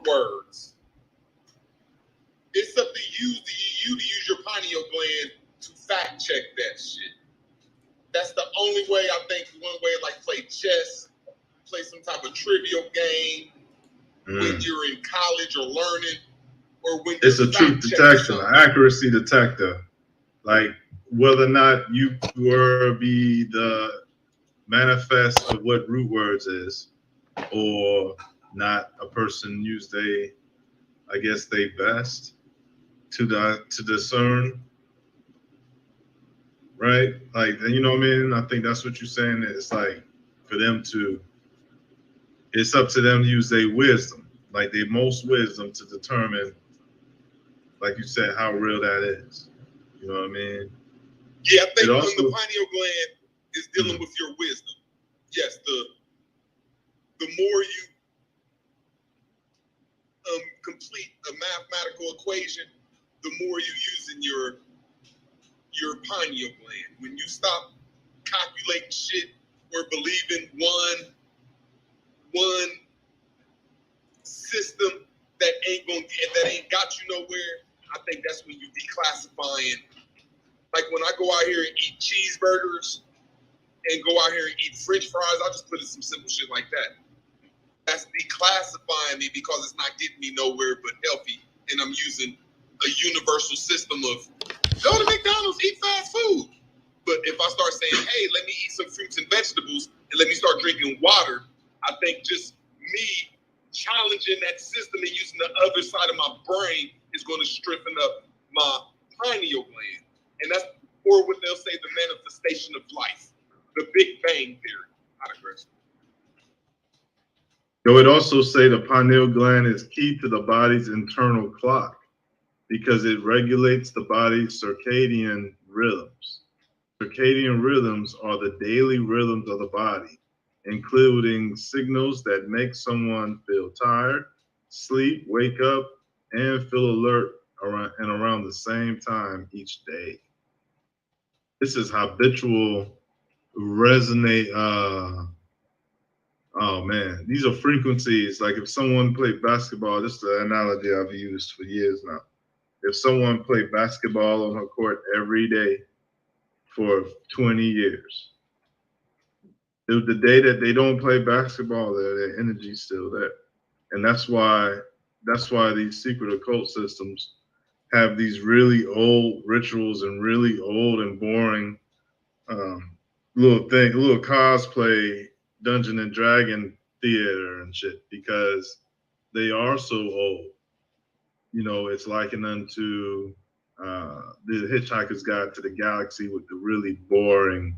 words. It's up to you to use your pineal gland to fact check that shit. That's the only way I think. One way, like play chess, play some type of trivial game when you're in college or learning, or when it's a truth detection, an accuracy detector, like whether or not you were be the manifest of what root words is, or not. A person use they, I guess, they best to discern, right? Like, you know what I mean? I think that's what you're saying. It's like for them to, it's up to them to use their wisdom, like their most wisdom, to determine, like you said, how real that is. You know what I mean? Yeah, I think also, the pineal gland is dealing with your wisdom. Yes, the more you complete a mathematical equation, the more you're using your pineal gland. When you stop calculating shit or believing one system that ain't got you nowhere, I think that's when you declassifying. Like when I go out here and eat cheeseburgers and go out here and eat French fries, I'll just put in some simple shit like that. That's declassifying me because it's not getting me nowhere but healthy, and I'm using a universal system of go to McDonald's, eat fast food. But if I start saying, hey, let me eat some fruits and vegetables and let me start drinking water, I think just me challenging that system and using the other side of my brain is going to strengthen up my pineal gland. And that's, or what they'll say, the manifestation of life, the Big Bang Theory. I digress. It would also say the pineal gland is key to the body's internal clock because it regulates the body's circadian rhythms. Circadian rhythms are the daily rhythms of the body, including signals that make someone feel tired, sleep, wake up, and feel alert around the same time each day. This is habitual resonate. Oh man, these are frequencies. Like if someone played basketball, this is the analogy I've used for years now. If someone played basketball on a court every day for 20 years, the day that they don't play basketball, their energy's still there. And that's why these secret occult systems have these really old rituals and really old and boring little cosplay Dungeon and Dragon theater and shit, because they are so old. You know, it's likened unto the Hitchhiker's Guide to the Galaxy with the really boring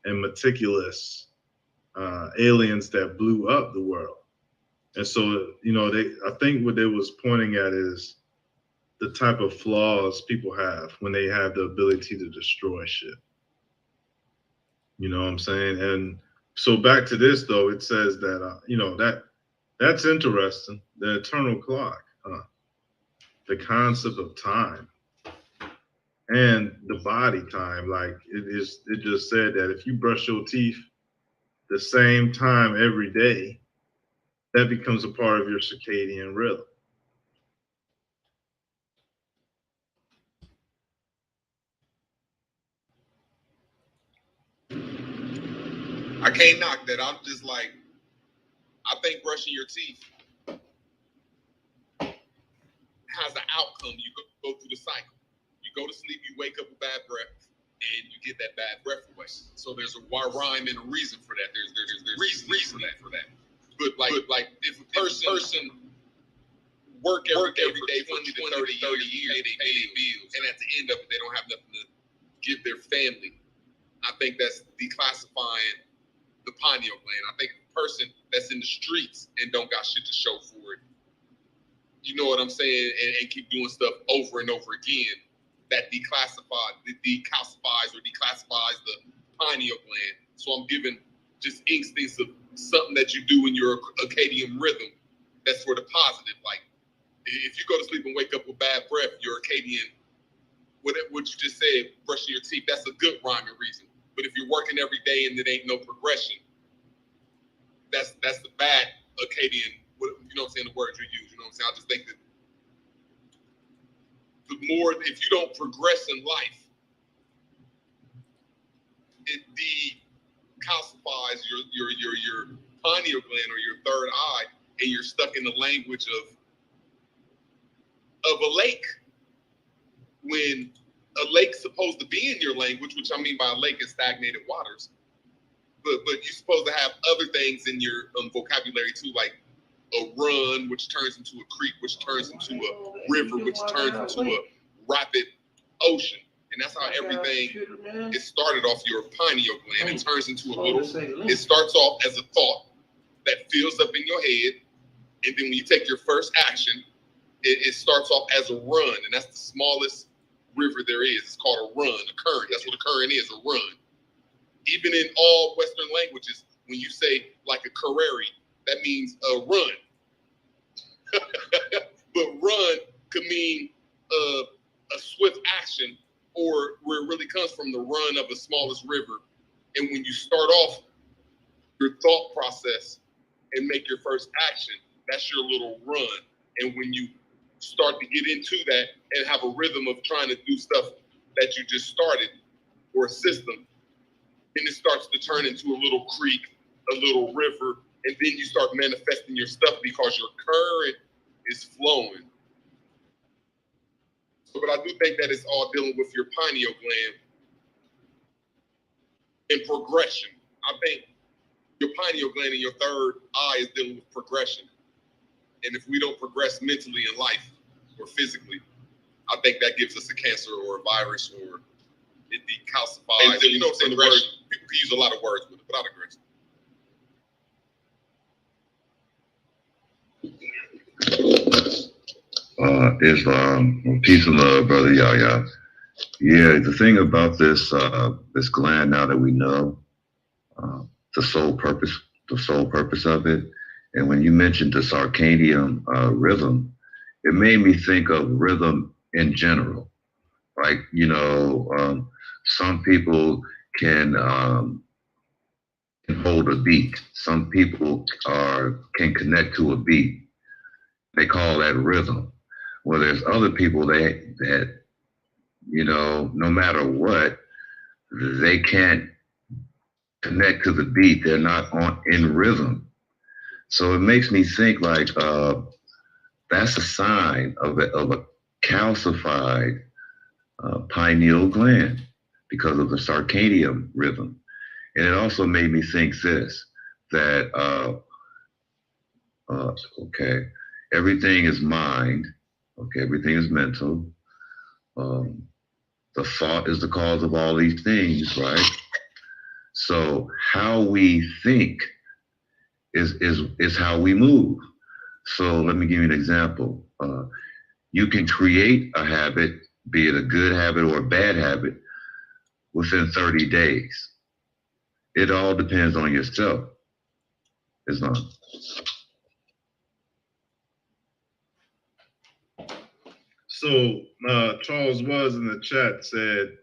and meticulous aliens that blew up the world. And so, you know, I think what they was pointing at is the type of flaws people have when they have the ability to destroy shit. You know what I'm saying? And so back to this though, it says that you know, that's interesting. The eternal clock, the concept of time and the body time. Like it just said that if you brush your teeth the same time every day, that becomes a part of your circadian rhythm. I can't knock that. I'm just like, I think brushing your teeth has an outcome. You go through the cycle. You go to sleep, you wake up with bad breath, and you get that bad breath away. So there's a rhyme and a reason for that. There's reason for that. But like if a person work every day for 20 to 30 years, they pay their bills, and at the end of it, they don't have nothing to give their family. I think that's declassifying the pineal gland. I think a person that's in the streets and don't got shit to show for it, you know what I'm saying, and keep doing stuff over and over again, that decalcifies or declassifies the pineal gland. So I'm giving just instincts of something that you do in your circadian rhythm that's for the positive. Like if you go to sleep and wake up with bad breath, your circadian, what you just said, brushing your teeth, that's a good rhyme and reason. But if you're working every day and it ain't no progression, that's the bad circadian you know what I'm saying, the words you use. You know what I'm saying? I just think that the more, if you don't progress in life, it decalcifies your pineal gland or your third eye, and you're stuck in the language of a lake. When a lake's supposed to be in your language, which I mean by a lake is stagnated waters, but you're supposed to have other things in your vocabulary too, like a run, which turns into a creek, which turns into a river, which turns into a rapid ocean. And that's how everything is started off your pineal gland. It turns into a little, it starts off as a thought that fills up in your head. And then when you take your first action, it starts off as a run. And that's the smallest river there is. It's called a run, a current. That's what a current is, a run. Even in all Western languages, when you say like a Carreri, that means a run. But run could mean a swift action, or where it really comes from, the run of the smallest river. And when you start off your thought process and make your first action, that's your little run. And when you start to get into that and have a rhythm of trying to do stuff that you just started, or a system, then it starts to turn into a little creek, a little river, and then you start manifesting your stuff because your current is flowing. So, but I do think that it's all dealing with your pineal gland and progression. I think your pineal gland and your third eye is dealing with progression. And if we don't progress mentally in life or physically, I think that gives us a cancer or a virus, or it decalcifies. And, you know what I'm saying? The words, people use a lot of words with it, but I digress. Islam, peace and love, brother Yahya. Yeah, the thing about this this gland, now that we know the sole purpose of it, and when you mentioned the circadian rhythm, it made me think of rhythm in general. Like, you know, some people can hold a beat. Some people can connect to a beat. They call that rhythm. Well, there's other people that, you know, no matter what, they can't connect to the beat. They're not in rhythm. So it makes me think like that's a sign of a calcified pineal gland because of the circadian rhythm. And it also made me think this, that, okay, everything is mind. Okay, everything is mental. The thought is the cause of all these things, right? So how we think is how we move. So let me give you an example. You can create a habit, be it a good habit or a bad habit, within 30 days. It all depends on yourself. It's not. So Charles was in the chat said,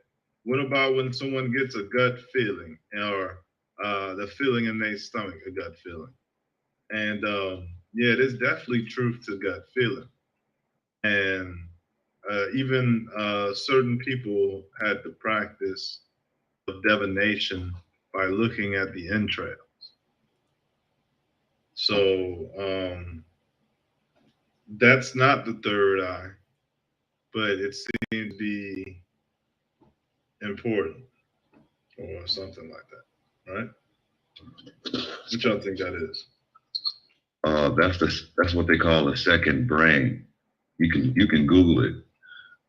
what about when someone gets a gut feeling, or the feeling in their stomach, a gut feeling? And yeah, there's definitely truth to gut feeling. And even certain people had the practice of divination by looking at the entrails. So that's not the third eye, but it seemed to be important or something like that, right? What y'all think that is? That's what they call a second brain. You can Google it.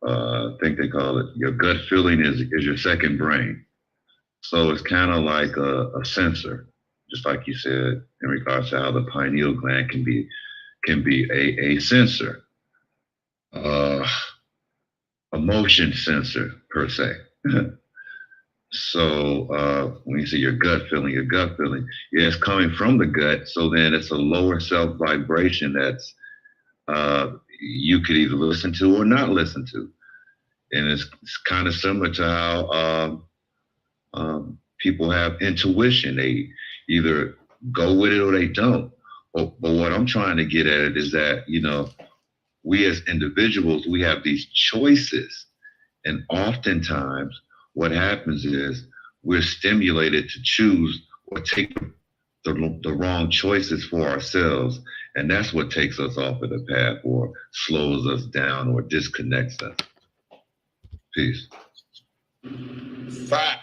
I think they call it, your gut feeling is your second brain. So it's kind of like a sensor, just like you said, in regards to how the pineal gland can be a sensor, a motion sensor per se. So when you say your gut feeling, yeah, it's coming from the gut. So then it's a lower self vibration that's you could either listen to or not listen to. And it's kind of similar to how people have intuition. They either go with it or they don't. But what I'm trying to get at is that, you know, we as individuals, we have these choices. And oftentimes what happens is we're stimulated to choose or take the wrong choices for ourselves. And that's what takes us off of the path or slows us down or disconnects us. Peace. Fact.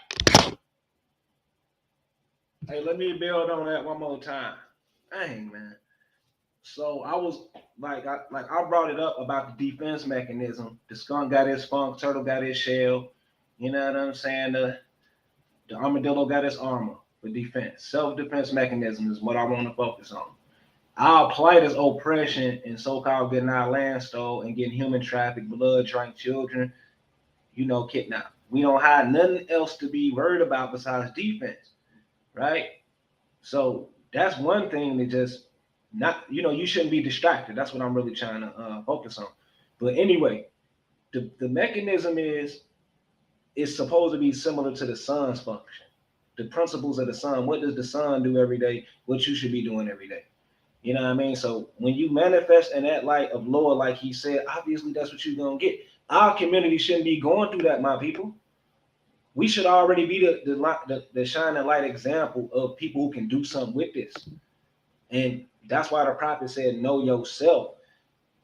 Hey, let me build on that one more time. Dang, man. So I was I brought it up about the defense mechanism. The skunk got his funk, turtle got his shell. You know what I'm saying? The armadillo got his armor for defense. Self-defense mechanism is what I want to focus on. Our plight is oppression and so-called getting our land stole and getting human trafficked, blood drank children, you know, kidnapped. We don't have nothing else to be worried about besides defense, right? So that's one thing that just not, you know, you shouldn't be distracted. That's what I'm really trying to focus on. But anyway, the mechanism is supposed to be similar to the sun's function. The principles of the sun. What does the sun do every day? What you should be doing every day. You know what I mean? So when you manifest in that light of Lord, like he said, obviously that's what you're gonna get. Our community shouldn't be going through that, my people. We should already be the shining light example of people who can do something with this. And that's why the prophet said, know yourself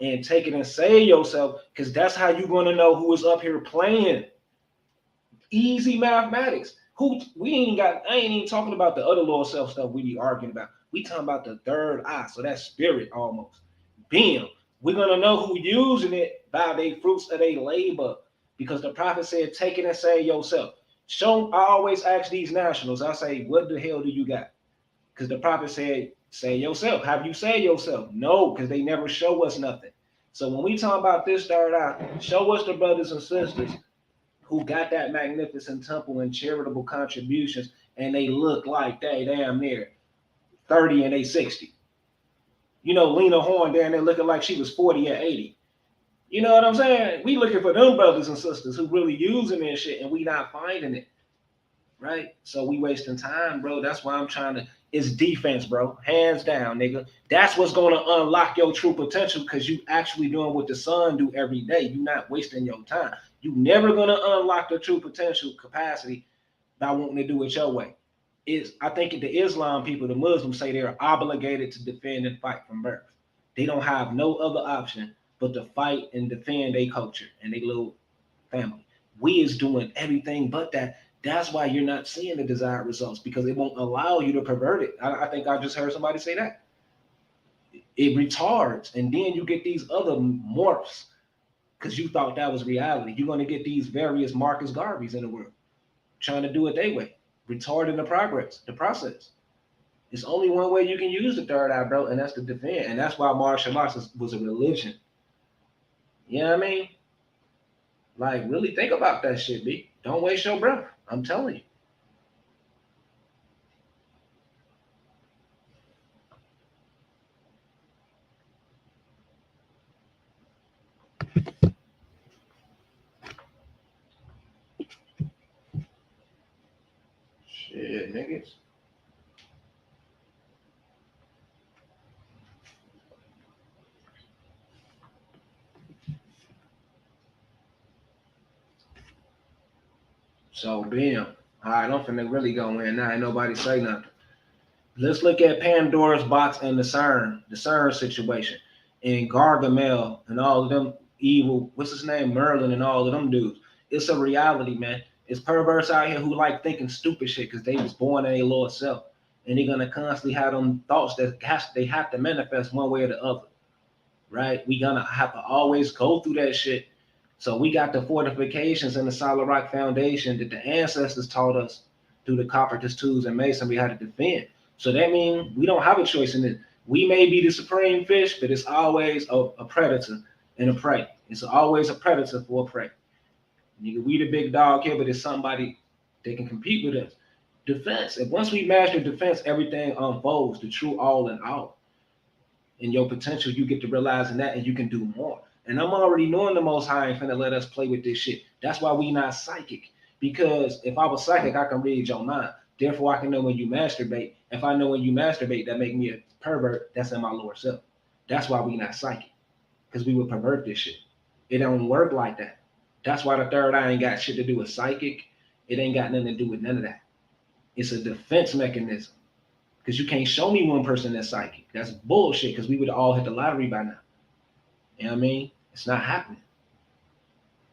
and take it and say yourself, because that's how you're going to know who is up here playing. Easy mathematics. I ain't even talking about the other lower self stuff we be arguing about. We talking about the third eye, so that's spirit almost. Bam. We're going to know who using it by the fruits of their labor, because the prophet said, take it and say yourself. I always ask these nationals, I say, what the hell do you got? Because the prophet said, say yourself. Have you said yourself? No, because they never show us nothing. So when we talk about this third eye, show us the brothers and sisters who got that magnificent temple and charitable contributions, and they look like they damn near 30 and they 60. You know, Lena Horne down there looking like she was 40 or 80. You know what I'm saying? We looking for them brothers and sisters who really using this shit, and we not finding it, right? So we wasting time, bro. That's why I'm trying to. It's defense, bro. Hands down, nigga. That's what's going to unlock your true potential, because you actually doing what the sun do every day. You're not wasting your time. You never going to unlock the true potential capacity by wanting to do it your way. I think the Islam people, the Muslims, say they're obligated to defend and fight from birth. They don't have no other option but to fight and defend their culture and their little family. We is doing everything but that. That's why you're not seeing the desired results, because it won't allow you to pervert it. I think I just heard somebody say that. It retards, and then you get these other morphs because you thought that was reality. You're going to get these various Marcus Garveys in the world trying to do it their way, retarding the process. It's only one way you can use the third eye, bro, and that's to defend. And that's why martial arts was a religion. You know what I mean? Like, really think about that shit, B. Don't waste your breath. I'm telling you. Shit, niggas. So, bam. All right, I'm finna really go in now. Ain't nobody say nothing. Let's look at Pandora's box and the CERN situation, and Gargamel and all of them evil, what's his name, Merlin and all of them dudes. It's a reality, man. It's perverts out here who like thinking stupid shit because they was born in a lower self, and they're gonna constantly have them thoughts that they have to manifest one way or the other, right? We gonna have to always go through that shit. So we got the fortifications and the solid rock foundation that the ancestors taught us through the copper, tools, and masonry how to defend. So that means we don't have a choice in it. We may be the supreme fish, but it's always a predator and a prey. It's always a predator for a prey. We the big dog here, but it's somebody that can compete with us. Defense. And once we master defense, everything unfolds, the true all in all. And your potential, you get to realizing that, and you can do more. And I'm already knowing the Most High ain't finna let us play with this shit. That's why we not psychic. Because if I was psychic, I can read your mind. Therefore, I can know when you masturbate. If I know when you masturbate, that make me a pervert. That's in my lower self. That's why we not psychic, because we would pervert this shit. It don't work like that. That's why the third eye ain't got shit to do with psychic. It ain't got nothing to do with none of that. It's a defense mechanism. Because you can't show me one person that's psychic. That's bullshit, because we would all hit the lottery by now. You know what I mean? It's not happening.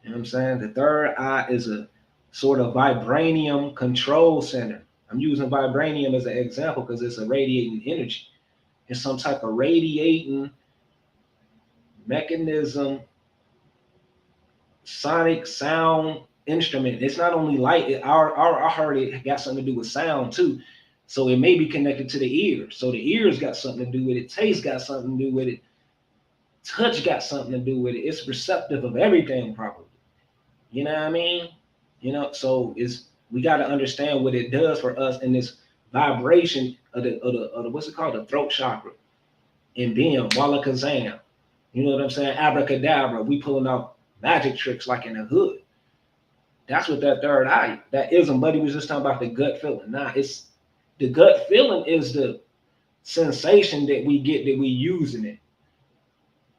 You know what I'm saying? The third eye is a sort of vibranium control center. I'm using vibranium as an example because it's a radiating energy. It's some type of radiating mechanism, sonic sound instrument. It's not only light. I heard it got something to do with sound too. So it may be connected to the ears. So the ears got something to do with it. Taste got something to do with it. Touch got something to do with it. It's receptive of everything, probably. You know what I mean? You know, so we got to understand what it does for us in this vibration of the what's it called, the throat chakra, and being Walla Kazam. You know what I'm saying? Abracadabra. We pulling out magic tricks like in the hood. That's what that third eye. That ism. Buddy was just talking about the gut feeling. Nah, it's the gut feeling is the sensation that we get that we using it,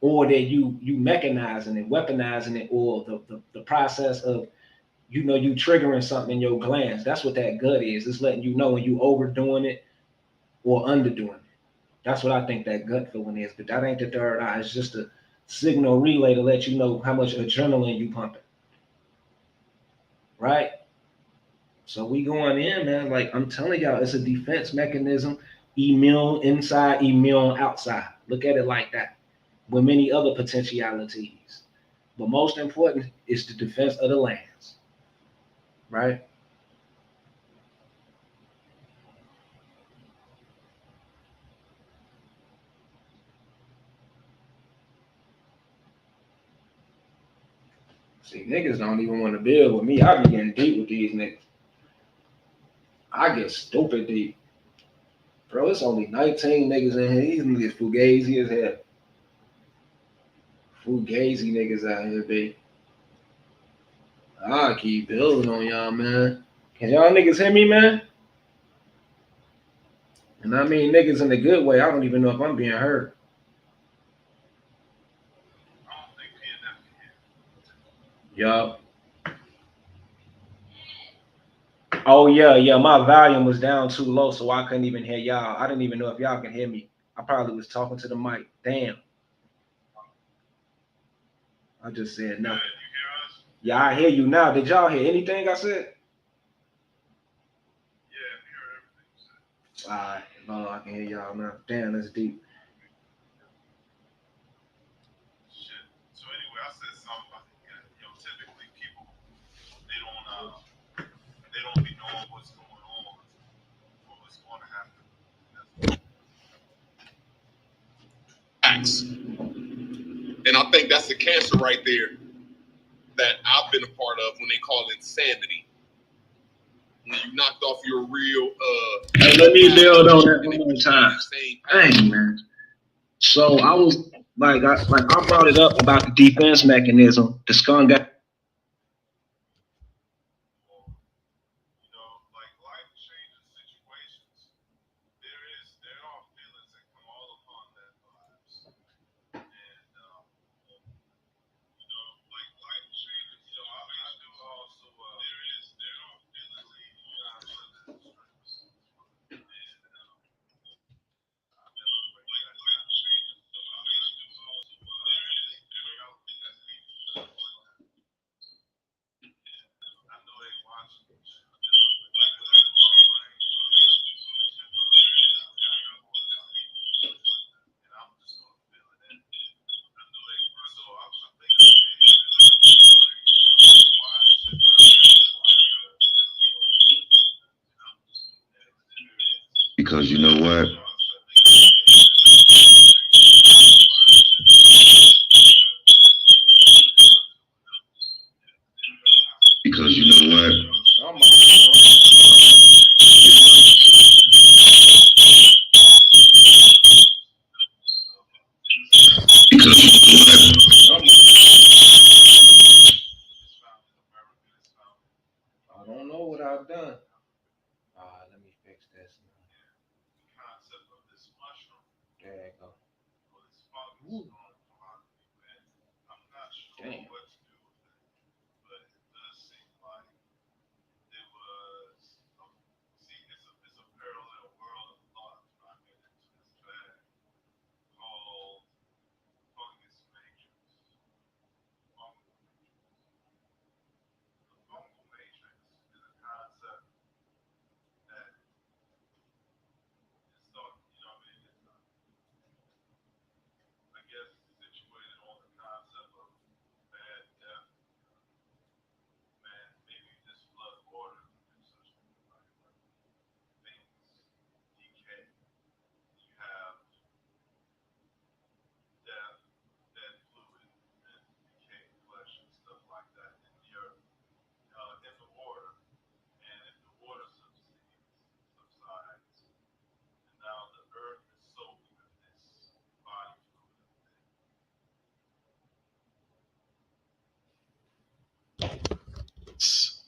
or that you mechanizing it, weaponizing it, or the process of, you know, you triggering something in your glands. That's what that gut is. It's letting you know when you overdoing it or underdoing it. That's what I think that gut feeling is. But that ain't the third eye. It's just a signal relay to let you know how much adrenaline you pumping. Right? So we going in, man. Like I'm telling y'all, it's a defense mechanism. Immune inside, immune outside. Look at it like that. With many other potentialities. But most important is the defense of the lands. Right? See, niggas don't even want to build with me. I be getting deep with these niggas. I get stupid deep. Bro, it's only 19 niggas in here. These niggas fugazi as hell. Fugazi niggas out here, B. I keep building on y'all, man. Can y'all niggas hear me, man? And I mean niggas in a good way. I don't even know if I'm being heard. Yup. Oh yeah. My volume was down too low, so I couldn't even hear y'all. I didn't even know if y'all can hear me. I probably was talking to the mic. Damn. I just said nothing. Yeah, I hear you now. Did y'all hear anything I said? Yeah, we heard everything you said. All right. No, I can hear y'all now. Damn, that's deep. Shit. So anyway, I said something about, you know, typically people, they don't be knowing what's going on or what's going to happen. Facts. And I think that's the cancer right there that I've been a part of when they call insanity. When you knocked off your real Hey, let me build on that one more time. Dang, man. So I was like I brought it up about the defense mechanism. The skunk got. You know, like life changes situations. There are feelings that come all upon that lives. And you know, like life changes. You know, I do also there are feelings that you and I never forget that changes. So I do also I know they watching. Like whatever my brain and I'm just gonna feel it in. I know they so I think Because you know what? Because you know what? Because you know what? I don't know what I've done. Let me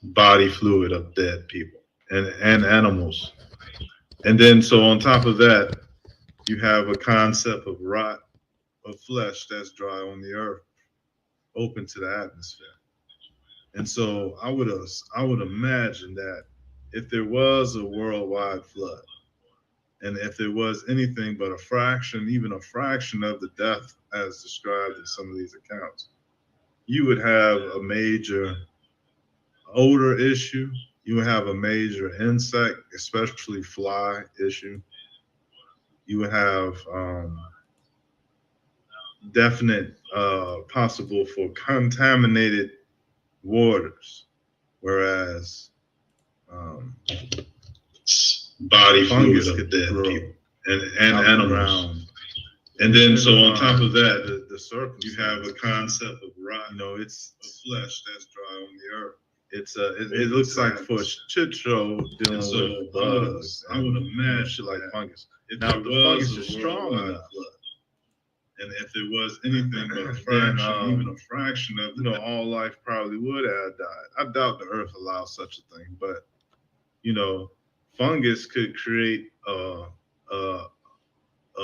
body fluid of dead people and animals. And then, so on top of that, you have a concept of rot of flesh that's dry on the earth, open to the atmosphere. And so I would imagine that if there was a worldwide flood, and if there was anything but a fraction, even a fraction of the death as described in some of these accounts, you would have a major odor issue. You would have a major insect, especially fly issue. You would have definite possible for contaminated waters, whereas body fungus could dead people and animals. And then, so on top of that, the circumstance, you have a concept of rot. You know, it's a flesh that's dry on the earth. It looks like for a shit show dealing with bugs. I would imagine shit like fungus. Now, the fungus is strong enough. And if there was anything but a fraction, even a fraction of, all life probably would have died. I doubt the earth allows such a thing, but, fungus could create a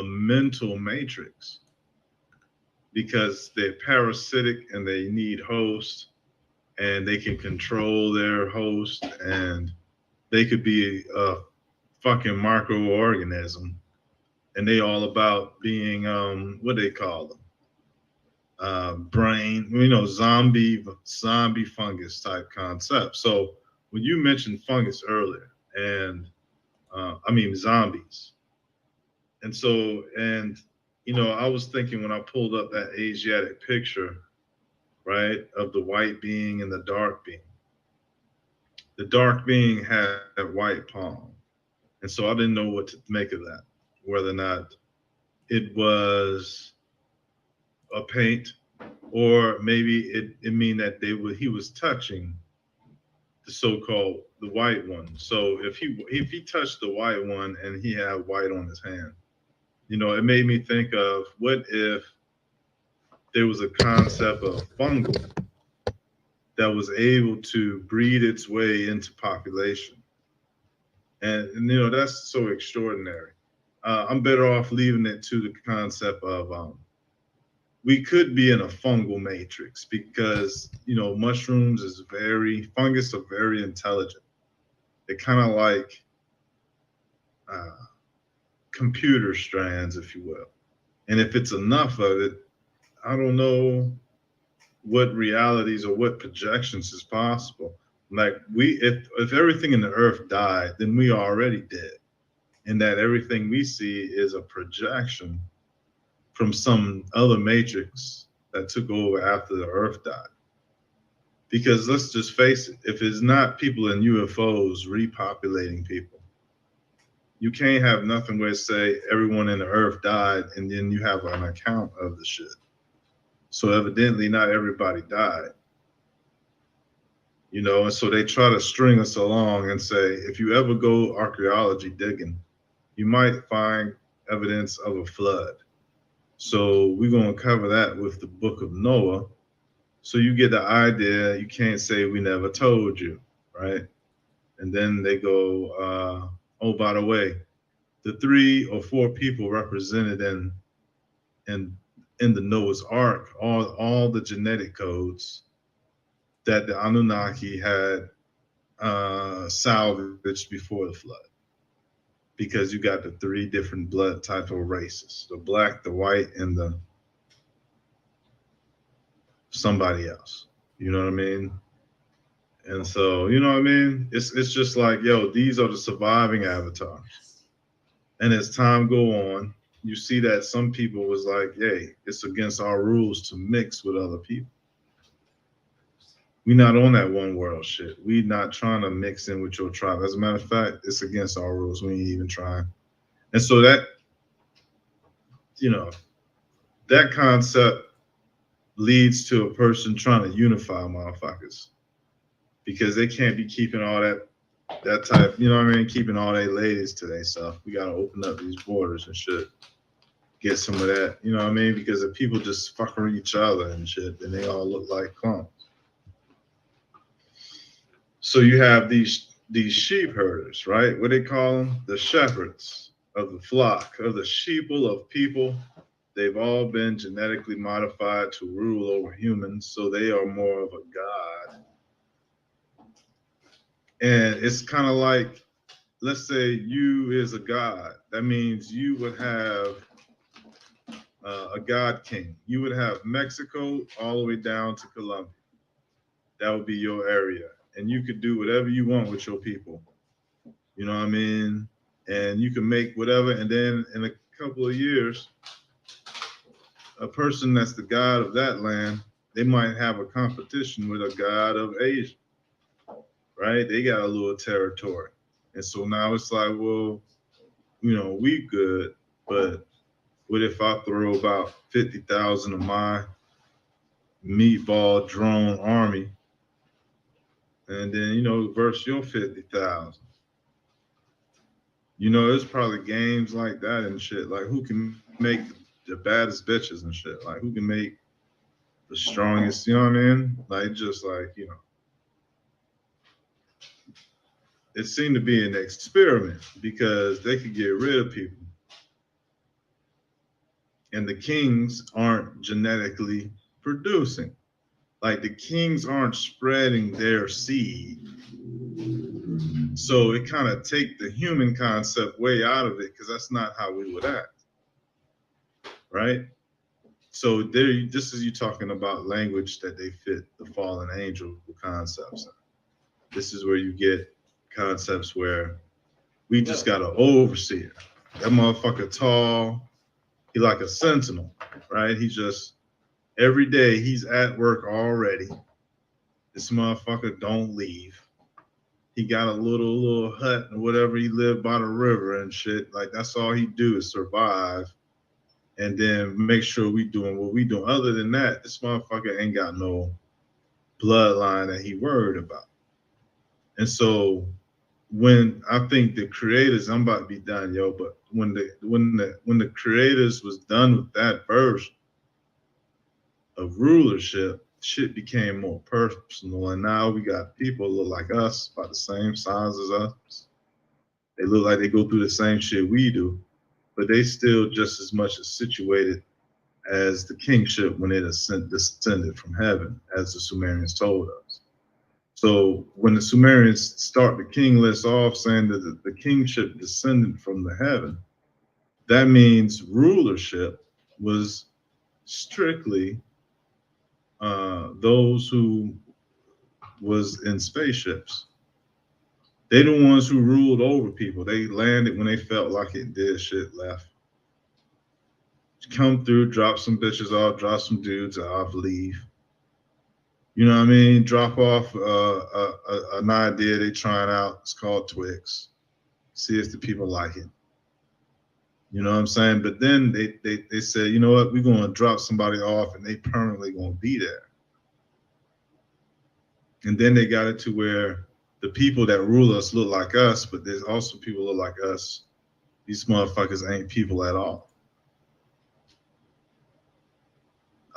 mental matrix because they're parasitic and they need hosts and they can control their host and they could be a fucking microorganism. And they all about being what they call them, brain, zombie fungus type concept. So when you mentioned fungus earlier, and zombies, and so I was thinking when I pulled up that Asiatic picture, right, of the white being and the dark being. The dark being had that white palm, and so I didn't know what to make of that. Whether or not it was a paint, or maybe it mean that he was touching the so-called the white one. So if he touched the white one and he had white on his hand, it made me think of what if there was a concept of fungal that was able to breed its way into population, and that's so extraordinary. I'm better off leaving it to the concept of we could be in a fungal matrix because fungus are very intelligent. They're kind of like computer strands, if you will. And if it's enough of it, I don't know what realities or what projections is possible. Like if everything in the earth died, then we are already dead. And that everything we see is a projection from some other matrix that took over after the earth died. Because let's just face it, if it's not people in UFOs repopulating people, you can't have nothing where it say everyone in the earth died and then you have an account of the shit. So evidently not everybody died. And so they try to string us along and say, if you ever go archaeology digging, you might find evidence of a flood. So we're going to cover that with the Book of Noah. So you get the idea, you can't say we never told you, right? And then they go, oh, by the way, the 3 or 4 people represented in the Noah's Ark, all the genetic codes that the Anunnaki had salvaged before the flood. Because you got the 3 different blood type of races, the black, the white, and the somebody else. You know what I mean? And so, it's just like, these are the surviving avatars. And as time go on, you see that some people was like, hey, it's against our rules to mix with other people. We're not on that one world shit. We're not trying to mix in with your tribe. As a matter of fact, it's against our rules. We ain't even trying. And so that, that concept leads to a person trying to unify motherfuckers because they can't be keeping all that type, keeping all they ladies to themselves. We got to open up these borders and shit. Get some of that, because if people just fucking each other and shit, then they all look like clones. So you have these sheep herders, right? What they call them? The shepherds of the flock, of the sheeple of people. They've all been genetically modified to rule over humans, so they are more of a god. And it's kind of like, let's say you is a god. That means you would have a god king. You would have Mexico all the way down to Colombia. That would be your area. And you could do whatever you want with your people. You know what I mean? And you can make whatever. And then in a couple of years, a person that's the god of that land, they might have a competition with a god of Asia, right? They got a little territory. And so now it's like, well, you know, we good, but what if I throw about 50,000 of my meatball drone army and then, you know, versus your 50,000? You know, there's probably games like that and shit. Like, who can make the baddest bitches and shit? Like, who can make the strongest, you know what I mean? Like, just like, you know. It seemed to be an experiment because they could get rid of people. And the kings aren't genetically producing. Like, the kings aren't spreading their seed. So it kind of take the human concept way out of it because that's not how we would act. Right? So there, this is you talking about language that they fit the fallen angel concepts. This is where you get concepts where we just got an overseer. That motherfucker tall. He like a sentinel, right? He just every day he's at work already. This motherfucker don't leave. He got a little hut or whatever. He lived by the river and shit. Like that's all he do is survive, and then make sure we doing what we doing. Other than that, this motherfucker ain't got no bloodline that he worried about. And so when I think the creators, I'm about to be done, yo, but when the creators was done with that version of rulership, shit became more personal. And now we got people look like us, about the same size as us. They look like they go through the same shit we do, but they still just as much as situated as the kingship when it descended from heaven, as the Sumerians told us. So when the Sumerians start the king list off saying that the kingship descended from the heaven, that means rulership was strictly those who was in spaceships. They the ones who ruled over people. They landed when they felt like it, did shit, left. Come through, drop some bitches off, drop some dudes off, leave. You know what I mean? Drop off an idea they trying out. It's called Twix. See if the people like it. You know what I'm saying? But then they said, you know what? We're going to drop somebody off and they permanently going to be there. And then they got it to where the people that rule us look like us, but there's also people look like us. These motherfuckers ain't people at all.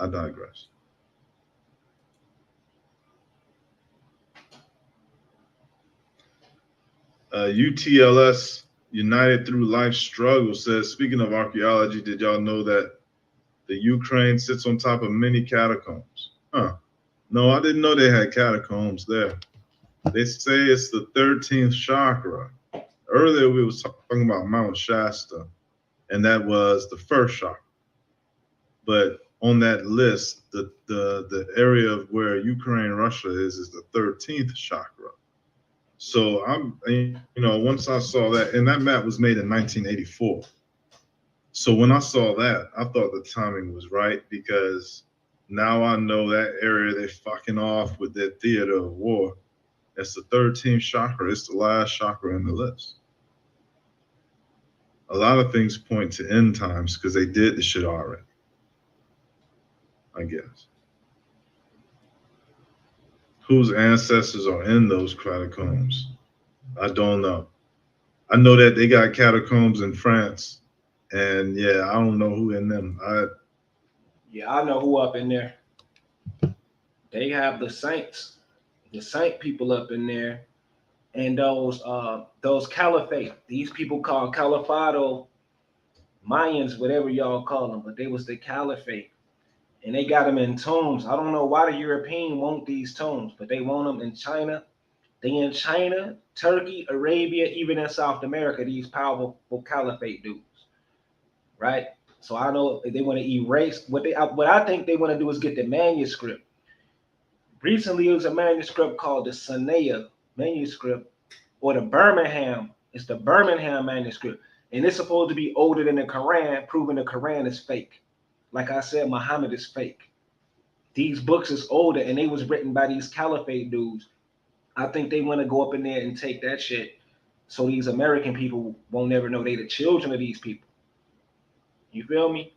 I digress. UTLS, United Through Life Struggle, says, speaking of archaeology, did y'all know that the Ukraine sits on top of many catacombs? Huh. No, I didn't know they had catacombs there. They say it's the 13th chakra. Earlier we was talking about Mount Shasta, and that was the first chakra. But on that list, the area of where Ukraine, Russia is the 13th chakra. So I'm, you know, once I saw that, and that map was made in 1984. So when I saw that, I thought the timing was right because now I know that area they're fucking off with their theater of war. That's the 13th chakra. It's the last chakra in the list. A lot of things point to end times because they did the shit already, I guess. Whose ancestors are in those catacombs? I don't know. I know that they got catacombs in France, and yeah, I don't know who in them. Yeah, I know who up in there. They have the saints. the Saint people up in there, and those caliphate. These people called Califado Mayans, whatever y'all call them, but they was the caliphate, and they got them in tombs. I don't know why the European want these tombs, but they want them in China. They in China, Turkey, Arabia, even in South America. These powerful caliphate dudes, right? So I know they want to erase what I think they want to do is get the manuscript. Recently, it was a manuscript called the Sanaya manuscript or the Birmingham. It's the Birmingham manuscript, and it's supposed to be older than the Quran, proving the Quran is fake. Like I said, Muhammad is fake. These books is older, and they was written by these caliphate dudes. I think they want to go up in there and take that shit, so these American people won't never know they the children of these people. You feel me?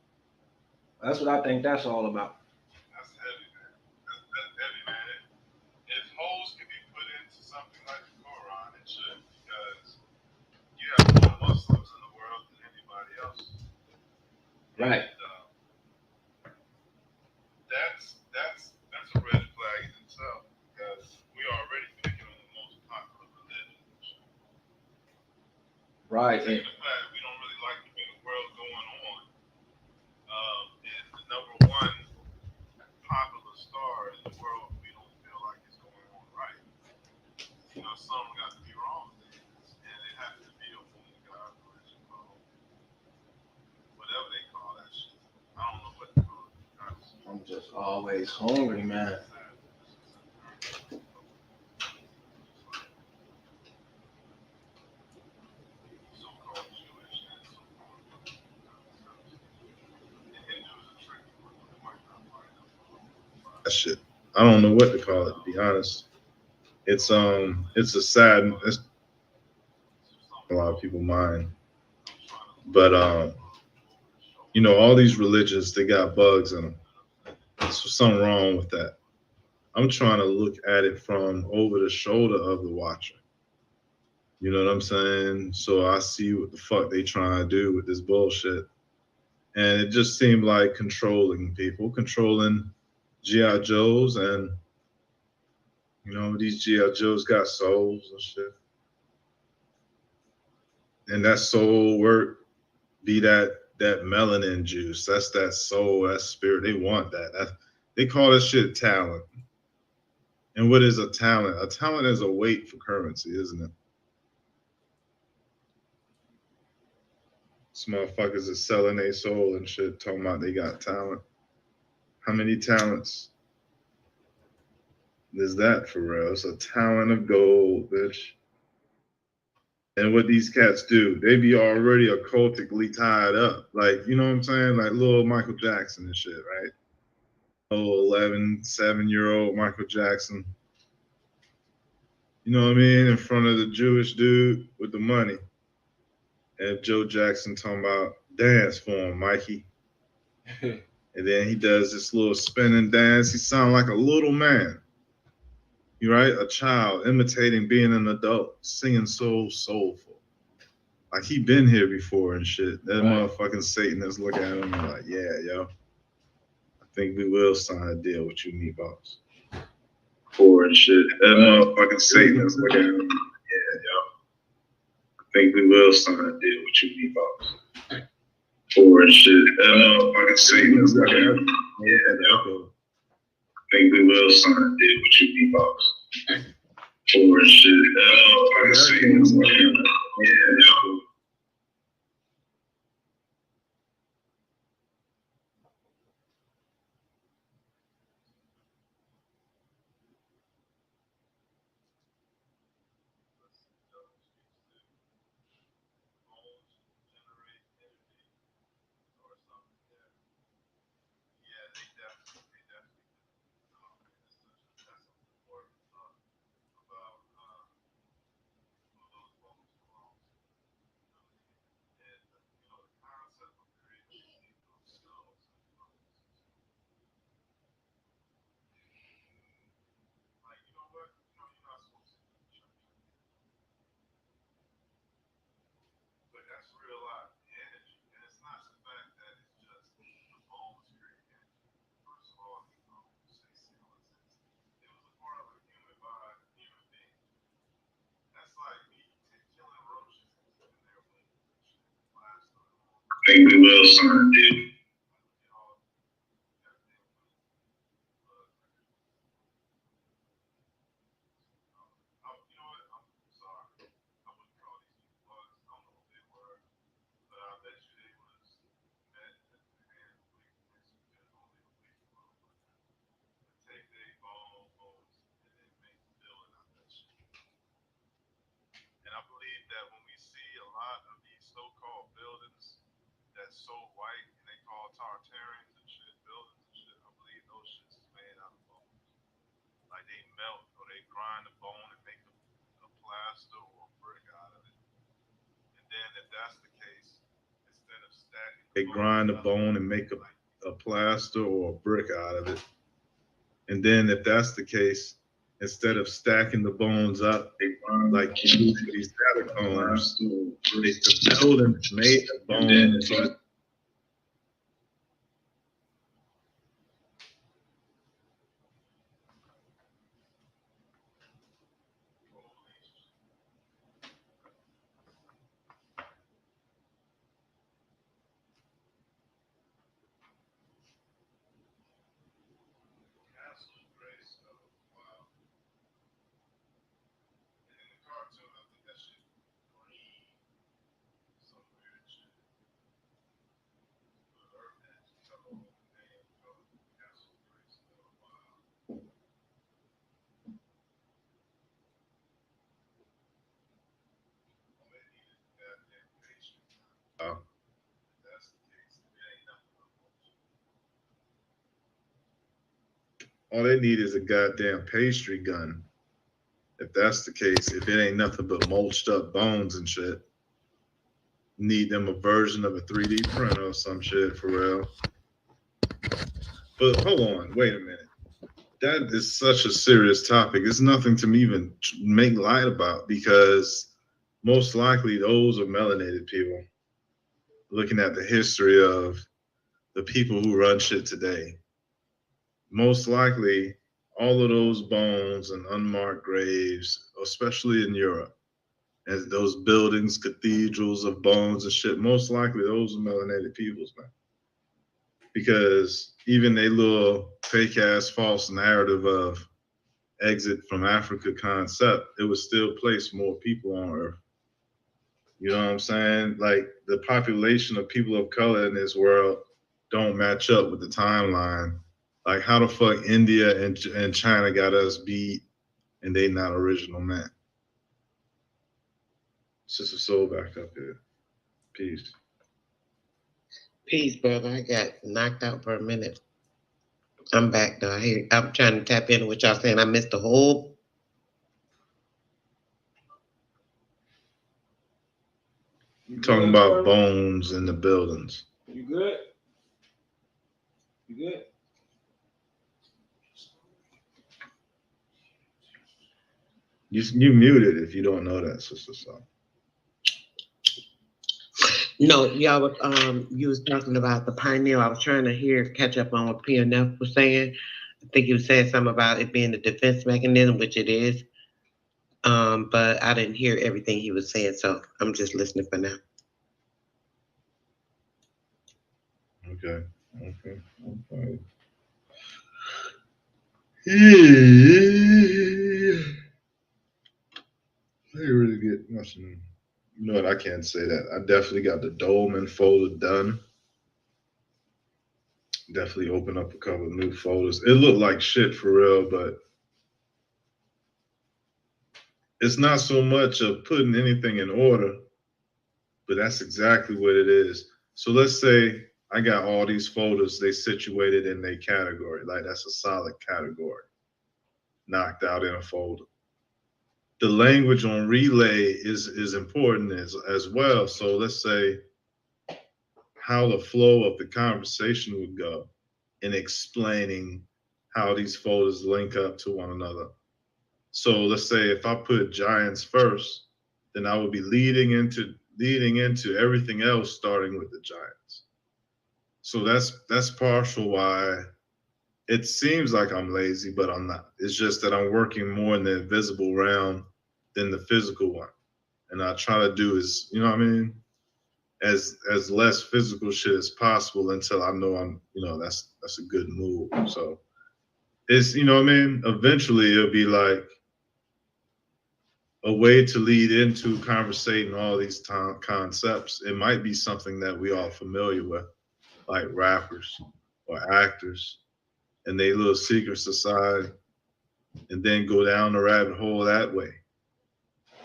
That's what I think that's all about. That's heavy, man. That's heavy, man. If holes can be put into something like the Quran, it should, because you have more Muslims in the world than anybody else. Right. And, that's a red flag in itself, because we already picking on the most popular religion. Right. Taking the fact we don't really like the way the world going on, and the number one popular star in the world, we don't feel like it's going on right. You know, something got to be wrong with it, and it has to be a woman god religion, whatever they call that shit. I don't know what to call it. I'm just always hungry, man. So-called Jewish and so-called the Hindus are tricky, but they might not find out. That shit. I don't know what to call it, to be honest. It's a sad. It's a lot of people mind, but you know, all these religions, they got bugs in them. There's something wrong with that. I'm trying to look at it from over the shoulder of the watcher. You know what I'm saying? So I see what the fuck they trying to do with this bullshit. And it just seemed like controlling people, controlling G.I. Joes, and you know, these G.I. Joes got souls and shit. And that soul work be that melanin juice. That's that soul, that spirit. They want that. They call that shit talent. And what is a talent? A talent is a weight for currency, isn't it? Some motherfuckers is selling their soul and shit, talking about they got talent. How many talents is that for real? It's a talent of gold, bitch. And what these cats do, they be already occultically tied up. Like, you know what I'm saying? Like little Michael Jackson and shit, right? Oh, 7-year-old Michael Jackson. You know what I mean? In front of the Jewish dude with the money. And Joe Jackson talking about dance for him, Mikey. And then he does this little spinning dance. He sounds like a little man. You right? A child imitating being an adult, singing so soulful. Like he been here before and shit. That Right. motherfucking Satanists look at him and like, yeah, yo. I think we will sign a deal with you, Meatballs. For and shit. That motherfucking Satanists look at him. Yeah, yo. I think we will sign a deal with you, Meatballs. For and shit. That motherfucking Satanists look at him. Yeah, yo. I think we will sign a deal with you, Meatballs. For and shit. That motherfucking Satanists look at him. Yeah, yo. Think we will, son, dude. And I believe that when we see a lot of these so-called buildings that's so white and they call Tartarians and shit, buildings and shit, I believe those shits is made out of bone. Like they melt or they grind the bone and make a plaster or a brick out of it. And then if that's the case, instead of stacking They grind the bone and make a plaster or a brick out of it. And then if that's the case, instead of stacking the bones up, like you do these catacombs, the buildings made of bones. So all they need is a goddamn pastry gun. If that's the case, if it ain't nothing but mulched up bones and shit, need them a version of a 3D printer or some shit for real. But hold on, wait a minute. That is such a serious topic. It's nothing to me even make light about because most likely those are melanated people. Looking at the history of the people who run shit today, most likely all of those bones and unmarked graves, especially in Europe, and those buildings, cathedrals of bones and shit, most likely those are melanated peoples, man. Because even a little fake ass false narrative of exit from Africa concept, it would still place more people on Earth. You know what I'm saying? Like the population of people of color in this world don't match up with the timeline. Like how the fuck India and China got us beat and they not original man? Sister Soul back up here. Peace. Peace, brother. I got knocked out for a minute. I'm back though. I'm trying to tap into what y'all saying. I missed the whole. Talking about bones in the buildings. You good? You good? You muted if you don't know that, Sister Soul. No, y'all was you was talking about the pioneer. I was trying to catch up on what PNF was saying. I think he was saying something about it being a defense mechanism, which it is. But I didn't hear everything he was saying, so I'm just listening for now. Okay. I didn't really get nothing. You know what? I can't say that. I definitely got the Dolman folder done. Definitely opened up a couple of new folders. It looked like shit for real, but it's not so much of putting anything in order, but that's exactly what it is. So let's say I got all these folders, they situated in their category. Like that's a solid category, knocked out in a folder. The language on relay is important as well. So let's say how the flow of the conversation would go in explaining how these folders link up to one another. So let's say if I put giants first, then I would be leading into everything else starting with the giants. So that's partial why it seems like I'm lazy, but I'm not. It's just that I'm working more in the invisible realm than the physical one. And I try to do is, you know what I mean? as less physical shit as possible until I know I'm, that's a good move. So it's, you know what I mean? Eventually it'll be like a way to lead into conversating all these concepts. It might be something that we all familiar with, like rappers or actors and they little secret society, and then go down the rabbit hole that way.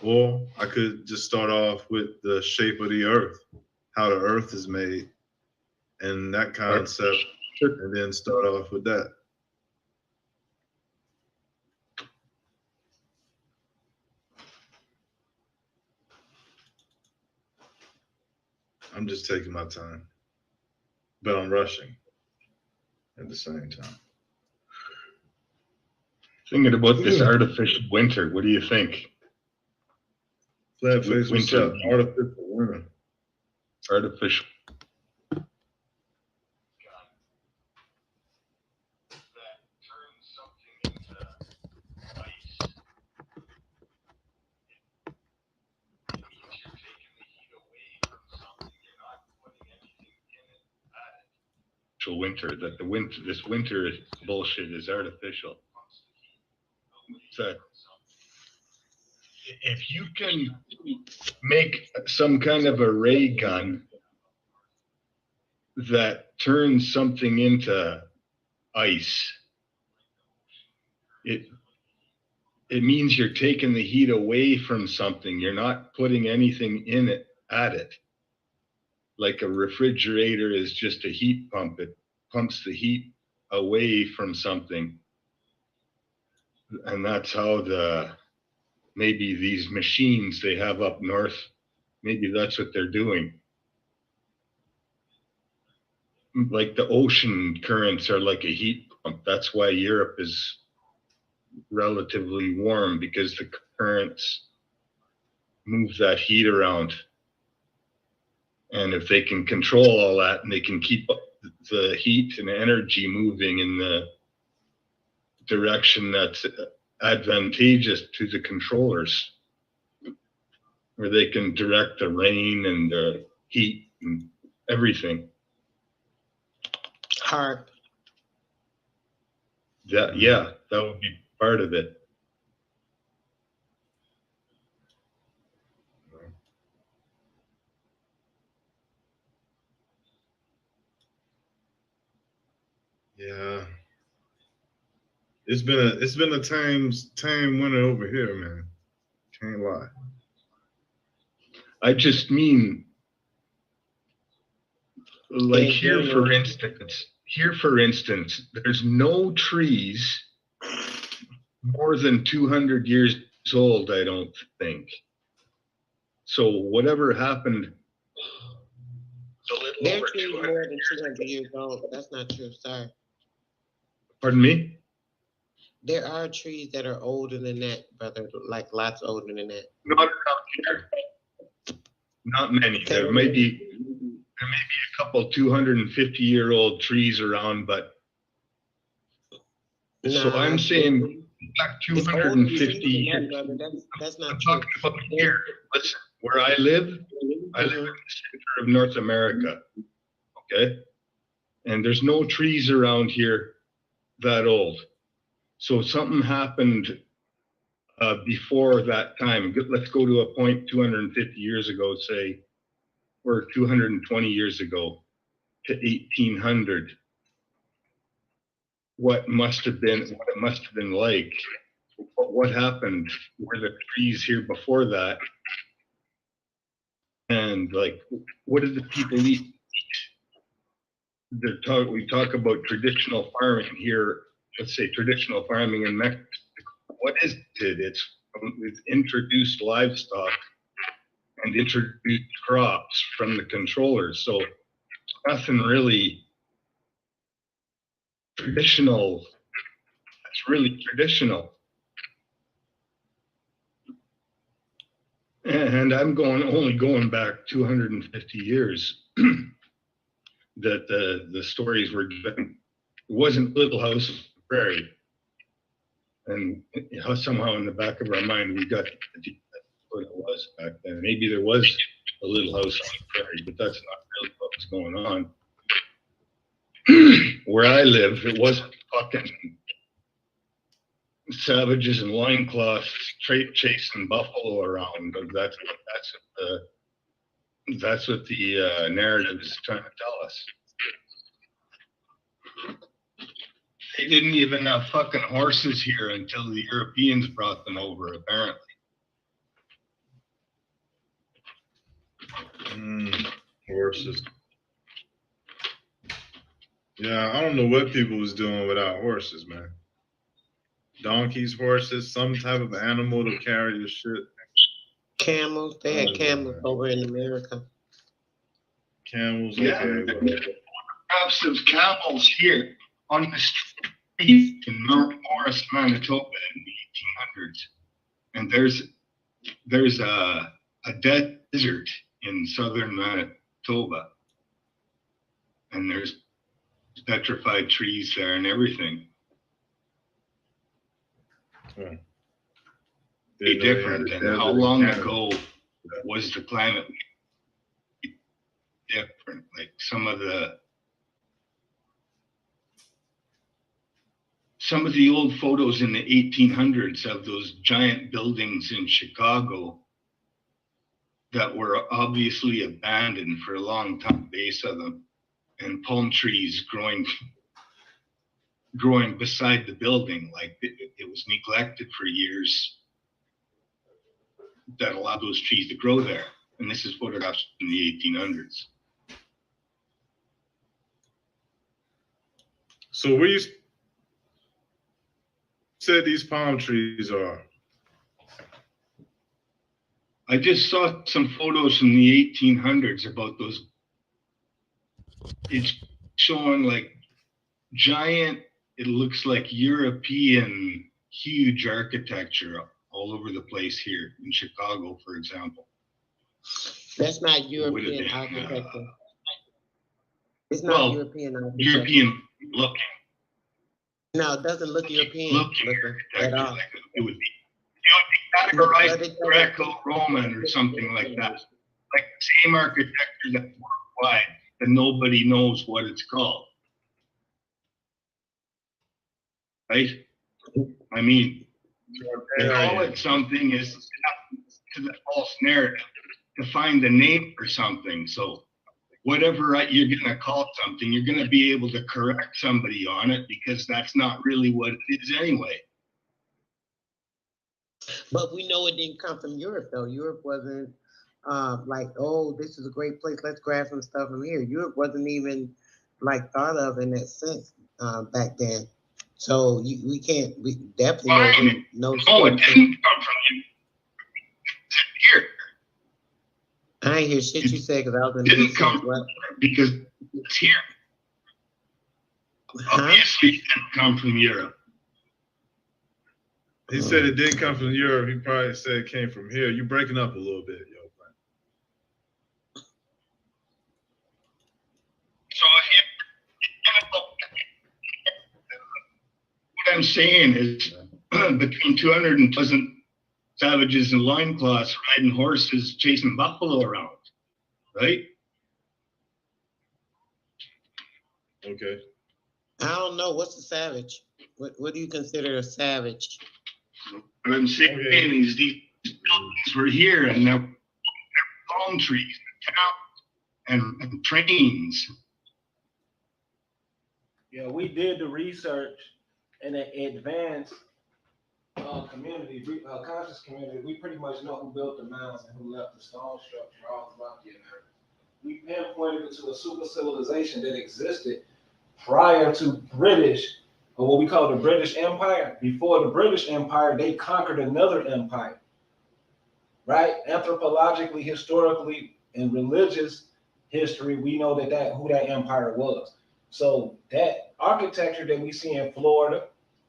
Or I could just start off with the shape of the earth, how the earth is made, and that concept, and then start off with that. I'm just taking my time, but I'm rushing at the same time. Thinking about this artificial winter, what do you think? Flatface, what's up? Artificial winter. Artificial. Winter, that this winter bullshit is artificial. So if you can make some kind of a ray gun that turns something into ice, it means you're taking the heat away from something. You're not putting anything in it at it. Like a refrigerator is just a heat pump. It pumps the heat away from something. And that's how maybe these machines they have up north, maybe that's what they're doing. Like the ocean currents are like a heat pump. That's why Europe is relatively warm, because the currents move that heat around. And if they can control all that and they can keep the heat and energy moving in the direction that's advantageous to the controllers, where they can direct the rain and the heat and everything. Hard. That would be part of it. Yeah, it's been a time winter over here, man. Can't lie. I just mean, like here for instance, there's no trees more than 200 years old, I don't think. So whatever happened. Their trees more than 200 years old. That's not true. Sorry. Pardon me? There are trees that are older than that, brother, like lots older than that. Not around here. Not many. There may be a couple 250-year-old trees around, but so I'm saying back 250 years. That's not I'm true. talking about here. Listen, where I live in the center of North America. Okay? And there's no trees around here that old. So something happened before that time. Let's go to a point 250 years ago, say, or 220 years ago to 1800. What it must have been like. What happened? Were the trees here before that? And like, what did the people eat? We talk about traditional farming here. Let's say traditional farming in Mexico. What is it? It's introduced livestock and introduced crops from the controllers. So nothing really traditional. It's really traditional. And I'm only going back 250 years that the stories were given. It wasn't Little House on the Prairie. And somehow in the back of our mind, we got what it was back then. Maybe there was a Little House on the Prairie, but that's not really what's going on. Where I live, it wasn't fucking savages and loincloths chasing buffalo around. That's what the narrative is trying to tell us. They didn't even have fucking horses here until the Europeans brought them over, apparently. Horses. Yeah, I don't know what people was doing without horses, man. Donkeys, horses, some type of animal to carry your shit. Camels, they had camels over in America. Camels, Yeah. okay. Perhaps there's camels here on the street in Mount Morris, Manitoba in the 1800s. And there's a desert in southern Manitoba. And there's petrified trees there and everything. Huh. Be Didn't know they had different. a And desert how in long Canada. ago was the climate different? Like some of the old photos in the 1800s of those giant buildings in Chicago that were obviously abandoned for a long time, base of them, and palm trees growing beside the building, like it was neglected for years, that allowed those trees to grow there. And this is photographs in the 1800s. So where you said these palm trees are? I just saw some photos from the 1800s about those. It's showing like giant, it looks like European huge architecture all over the place here in Chicago, for example. That's not European architecture. It's not European architecture. European looking. No, it doesn't look European Looking at architecture, all. like it would be categorized Greco-Roman or something like that. Like the same architecture that's worldwide, that nobody knows what it's called. Right? I mean, to call it something is to the false narrative, to find a name for something. So whatever you're going to call something, you're going to be able to correct somebody on it, because that's not really what it is anyway. But we know it didn't come from Europe, though. Europe wasn't like, oh, this is a great place, let's grab some stuff from here. Europe wasn't even like thought of in that sense back then. So we definitely know. No, it didn't come from you. It's here. I ain't hear shit you said, because I was in Didn't come because it's here. Obviously, it didn't come from Europe. He said it didn't come from Europe. He probably said it came from here. You're breaking up a little bit, yo. So what I'm saying is between 200 and 1,000 savages in loincloths riding horses, chasing buffalo around, right? Okay. I don't know. What's a savage? What do you consider a savage? What I'm saying is these buildings were here, and they're palm trees and trains. Yeah, we did the research in an advanced community, conscious community. We pretty much know who built the mounds and who left the stone structure all throughout the Americas. We pinpointed it to a super civilization that existed prior to British, or what we call the British Empire. Before the British Empire, they conquered another empire, right? Anthropologically, historically, and religious history, we know who that empire was. So that architecture that we see in Florida,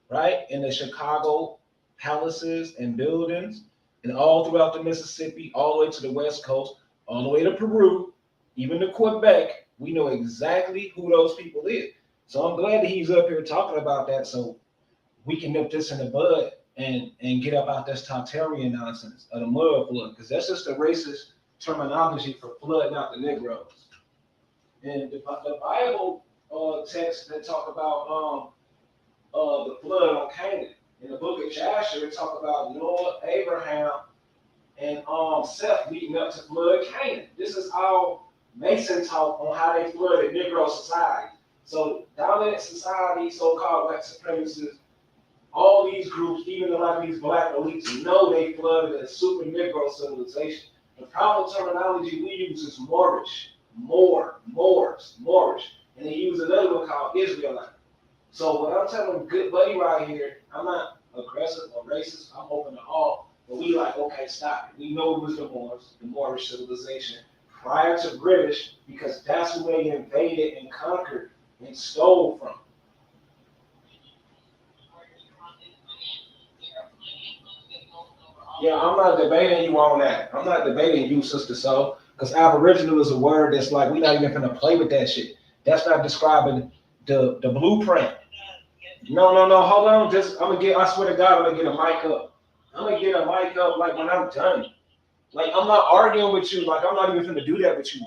right, in the Chicago palaces and buildings, and all throughout the Mississippi, all the way to the West Coast, all the way to Peru, even to Quebec, we know exactly who those people is. So I'm glad that he's up here talking about that, so we can nip this in the bud and get up out this Tartarian nonsense of the mud flood, because that's just a racist terminology for flooding out the Negroes. And the Bible text that talk about the flood on Canaan. In the book of Joshua, it talk about Noah, Abraham, and Seth leading up to flood Canaan. This is all Mason talk on how they flooded Negro society. So dominant society, so-called white supremacists, all these groups, even a lot of these black elites, know they flooded a super Negro civilization. The proper terminology we use is Moorish, Moors, and they use another one called Israelite. So what I'm telling good buddy right here, I'm not aggressive or racist. I'm open to all. But we like, okay, stop it. We know it was the Moors, the Moorish civilization, prior to British, because that's who they invaded and conquered and stole from. Yeah, I'm not debating you on that. I'm not debating you, Sister Soul, because Aboriginal is a word that's like, we're not even gonna play with that shit. That's not describing the blueprint. No, hold on. I swear to God, I'm gonna get a mic up. I'm gonna get a mic up like when I'm done. Like, I'm not arguing with you. Like, I'm not even gonna do that with you.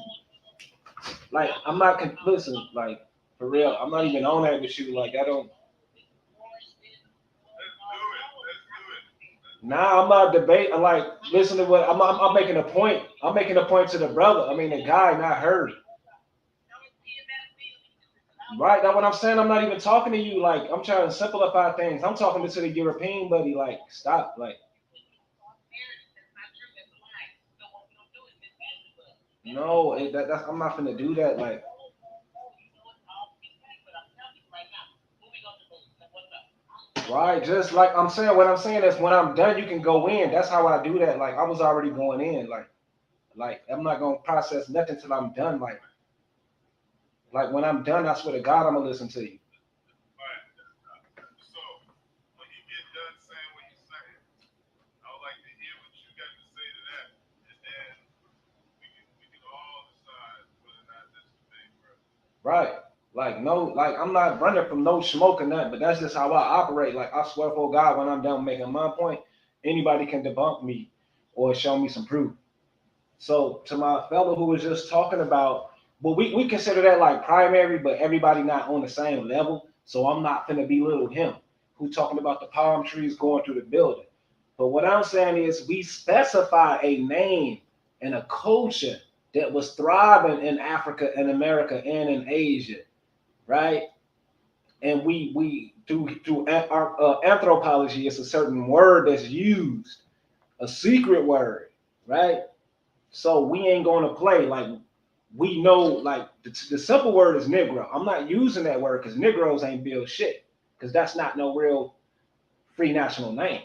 Like, I'm not, listen, like, for real, I'm not even on that with you. Like, I don't. Nah, I'm not debating. Like, listen to what I'm making a point. I'm making a point to the brother. I mean, the guy, not her. Right, that's what I'm saying. I'm not even talking to you. Like, I'm trying to simplify things. I'm talking to the European buddy. Like, stop. Like, no, that's I'm not gonna do that. Like, right, just like I'm saying. What I'm saying is, when I'm done, you can go in. That's how I do that. Like, I was already going in. Like I'm not gonna process nothing till I'm done. Like when I'm done, I swear to God, I'm gonna listen to you. So when you get done saying what you're saying, I would like to hear what you got to say to that, and then we can all decide whether or not this is big for us. Right. Like, no, like I'm not running from no smoke or nothing, but that's just how I operate. Like, I swear for God, when I'm done making my point, anybody can debunk me or show me some proof. So to my fellow who was just talking about, well, we consider that like primary, but everybody not on the same level. So I'm not gonna belittle him who talking about the palm trees going through the building. But what I'm saying is we specify a name and a culture that was thriving in Africa and America and in Asia, right? And we through anthropology, it's a certain word that's used, a secret word, right? So we ain't going to play like we know. Like the simple word is Negro. I'm not using that word because Negroes ain't build shit, because that's not no real free national name.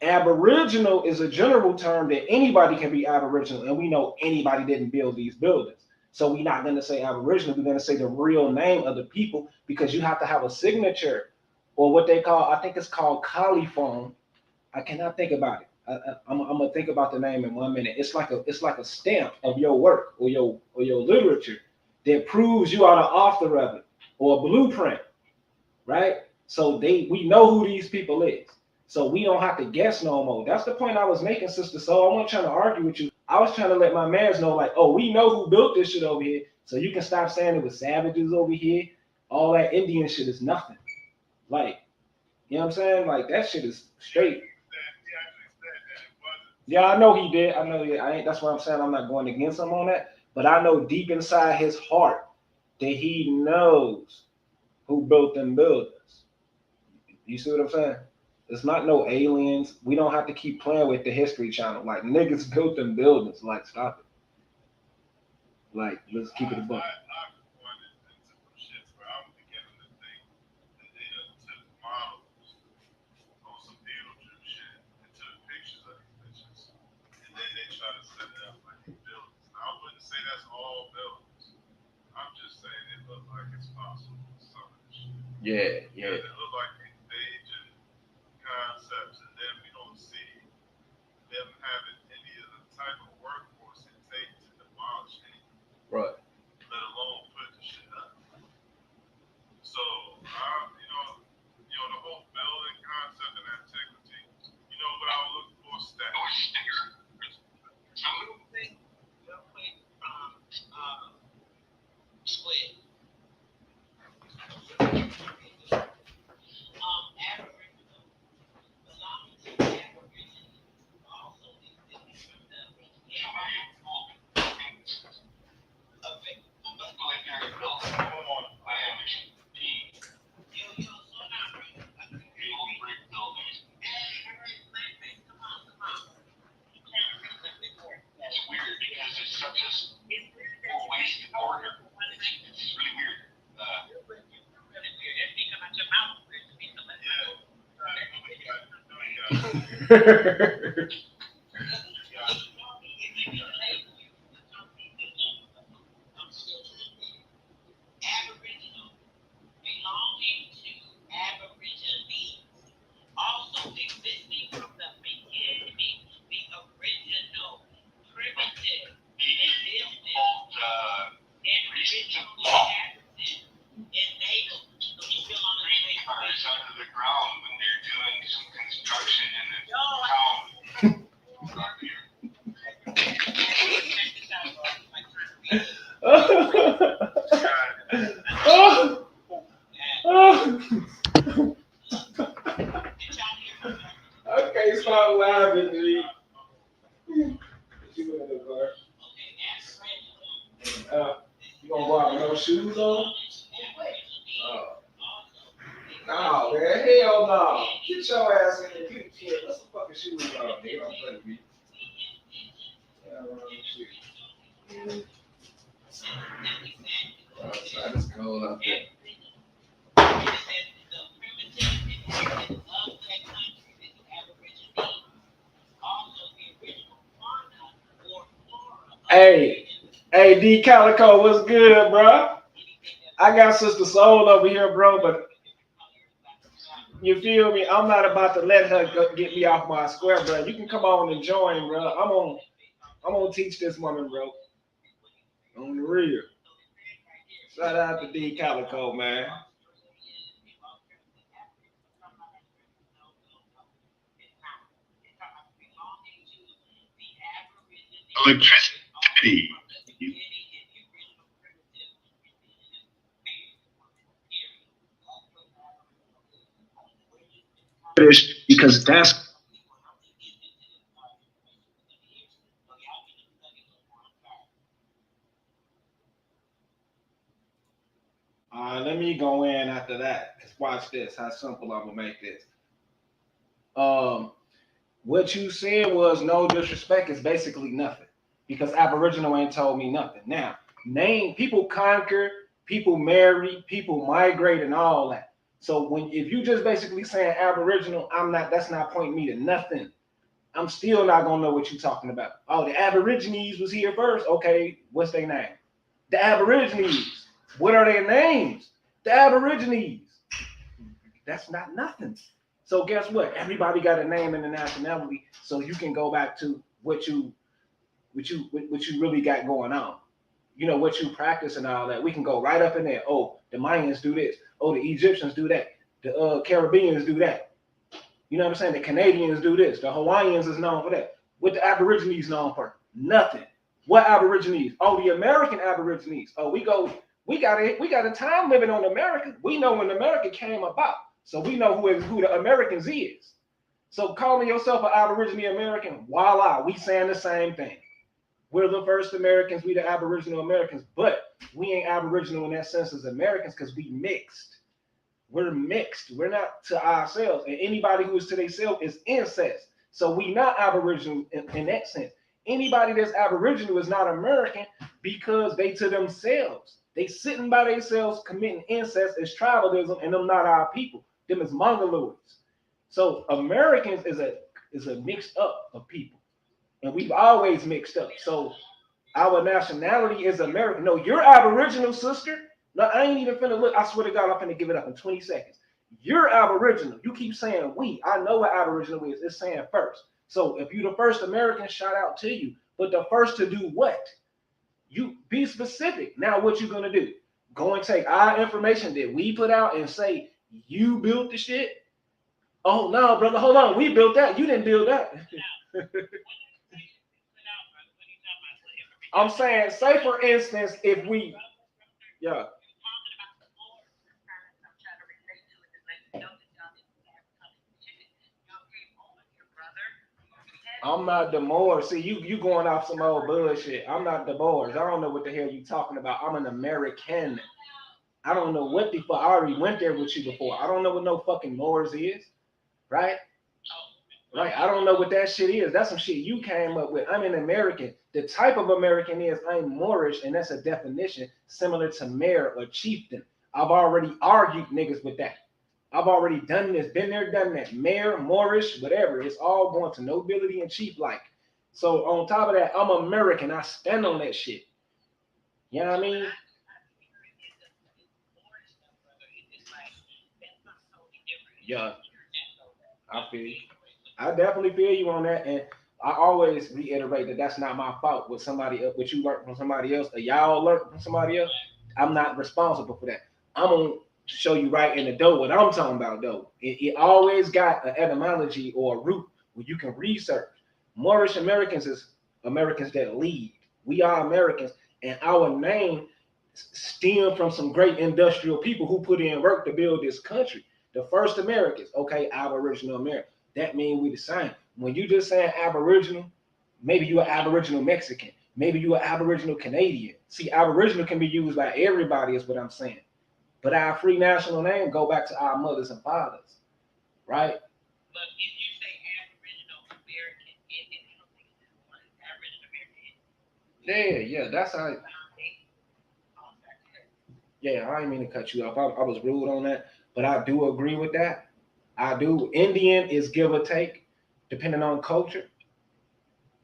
Aboriginal is a general term that anybody can be Aboriginal, and we know anybody didn't build these buildings. So we're not going to say Aboriginal. We're going to say the real name of the people, because you have to have a signature, or what they call, I think it's called coliform. I cannot think about it. I'm gonna think about the name in 1 minute. It's like a stamp of your work or your literature that proves you are the author of it, or a blueprint, right? So we know who these people is. So we don't have to guess no more. That's the point I was making, Sister Soul. I wasn't trying to argue with you. I was trying to let my mans know, like, oh, we know who built this shit over here. So you can stop saying it was savages over here. All that Indian shit is nothing. Like, you know what I'm saying? Like, that shit is straight. Yeah, I know he did. I know. Yeah, I ain't. That's what I'm saying. I'm not going against him on that. But I know deep inside his heart that he knows who built them buildings. You see what I'm saying? It's not no aliens. We don't have to keep playing with the History Channel. Like, niggas built them buildings. Like, stop it. Like, let's keep it a buck. Say that's all buildings. I'm just saying it looks like it's possible. Some of the shit. Yeah. It look like engaging concepts, and then we don't see them having any of the type of workforce it takes to demolish anything. Right. Let alone put the shit up. So the whole building concept and antiquity. You know what I would look for? Stats. Under the ground when they're doing some construction in the I can't stop laughing, G. You gonna go out with no shoes on? No, man, hell no. Get your ass in the shit. Put some fucking shoes on. They don't play with me. Outside it's cold out there. Hey, D Calico, what's good, bro? I got Sister Soul over here, bro, but you feel me? I'm not about to let her get me off my square, bro. You can come on and join, bro. I'm gonna teach this woman, bro. On the real. Shout out to D Calico, man. Electricity. Because that's Let me go in after that. Watch this. How simple I'm gonna make this. What you said was no disrespect is basically nothing because Aboriginal ain't told me nothing. Now, name people conquer, people marry, people migrate, and all that. So if you just basically saying Aboriginal, that's not pointing me to nothing. I'm still not gonna know what you're talking about. Oh, the Aborigines was here first. Okay, what's their name? The Aborigines. What are their names? The Aborigines. That's not nothing. So guess what? Everybody got a name and a nationality, so you can go back to what you really got going on. You know what you practice and all that. We can go right up in there. Oh, the Mayans do this. Oh, the Egyptians do that. The Caribbeans do that. You know what I'm saying? The Canadians do this. The Hawaiians is known for that. What the Aborigines known for? Nothing. What Aborigines? Oh, the American Aborigines. Oh, we got a time limit on America. We know when America came about. So we know who the Americans is. So calling yourself an Aborigine American, voila, we saying the same thing. We're the first Americans, we the Aboriginal Americans, but we ain't Aboriginal in that sense as Americans because we mixed. We're mixed. We're not to ourselves. And anybody who is to themselves is incest. So we not Aboriginal in that sense. Anybody that's Aboriginal is not American because they to themselves. They sitting by themselves committing incest as tribalism, and them not our people. Them is Mongoloids. So Americans is a mixed up of people. And we've always mixed up. So our nationality is American. No, you're Aboriginal, sister. No, I ain't even finna look. I swear to God, I'm finna give it up in 20 seconds. You're Aboriginal. You keep saying we. I know what Aboriginal is. It's saying first. So if you're the first American, shout out to you. But the first to do what? You be specific. Now what you gonna do? Go and take our information that we put out and say you built the shit? Oh no, brother, hold on. We built that. You didn't build that. I'm saying, say for instance, if we, yeah. I'm not the Moors. See, you going off some old bullshit. I'm not the Moors. I don't know what the hell you talking about. I'm an American. I don't know what the fuck. I already went there with you before. I don't know what no fucking Moors is, right? Right. I don't know what that shit is. That's some shit you came up with. I'm an American. The type of American is I'm Moorish, and that's a definition similar to mayor or chieftain. I've already argued niggas with that. I've already done this, been there, done that. Mayor, Moorish, whatever. It's all going to nobility and chief like. So on top of that, I'm American. I stand on that shit. You know what I mean? Yeah, I feel you. I definitely feel you on that, and I always reiterate that that's not my fault. With somebody else, what you learn from somebody else, or y'all learn from somebody else, I'm not responsible for that. I'm gonna show you right in the dough what I'm talking about though. It always got an etymology or a root where you can research. Moorish Americans is Americans that lead. We are Americans, and our name stem from some great industrial people who put in work to build this country. The first Americans, okay, Aboriginal American. That means we the same. When you just saying Aboriginal, maybe you are Aboriginal Mexican, maybe you are Aboriginal Canadian. See, Aboriginal can be used by everybody, is what I'm saying. But our free national name go back to our mothers and fathers, right? But if you say Aboriginal American, Aboriginal American. Yeah, that's how. Yeah, I didn't mean to cut you off. I was rude on that, but I do agree with that. I do. Indian is give or take, depending on culture.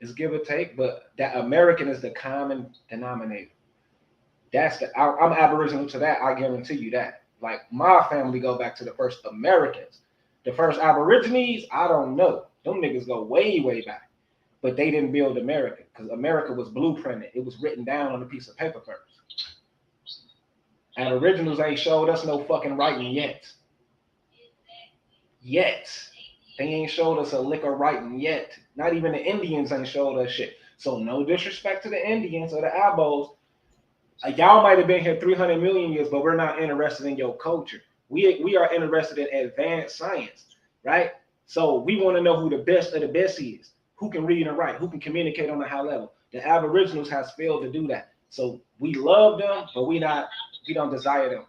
It's give or take, but that American is the common denominator. I'm Aboriginal to that. I guarantee you that. Like my family go back to the first Americans, the first Aborigines. I don't know. Them niggas go way, way back, but they didn't build America because America was blueprinted. It was written down on a piece of paper first. Aboriginals ain't showed us no fucking writing yet. Yet. They ain't showed us a lick of writing yet. Not even the Indians ain't showed us shit. So no disrespect to the Indians or the Abos. Y'all might have been here 300 million years, but we're not interested in your culture. We are interested in advanced science, right? So we want to know who the best of the best is, who can read and write, who can communicate on a high level. The Aboriginals has failed to do that. So we love them, but we don't desire them.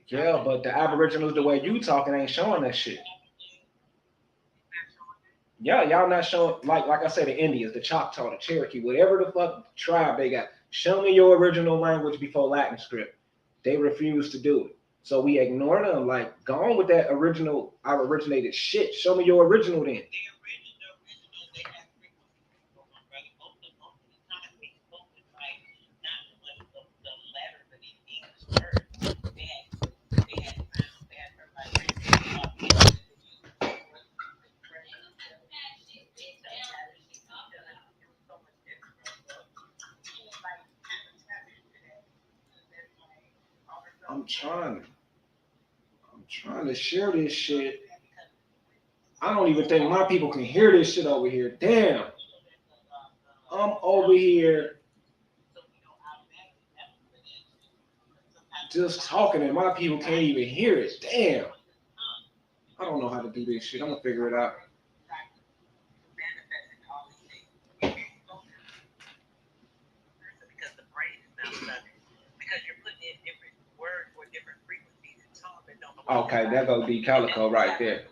Yeah, but the Aboriginals, the way you talking, ain't showing that shit. Yeah, y'all not showing like I said, the Indians, the Choctaw, the Cherokee, whatever the fuck tribe they got. Show me your original language before Latin script. They refuse to do it. So we ignore them. Like, go on with that original, our originated shit. Show me your original then. I'm trying to share this shit. I don't even think my people can hear this shit over here. Damn. I'm over here just talking and my people can't even hear it. Damn. I don't know how to do this shit. I'm gonna figure it out. Okay, that goes D Calico right there.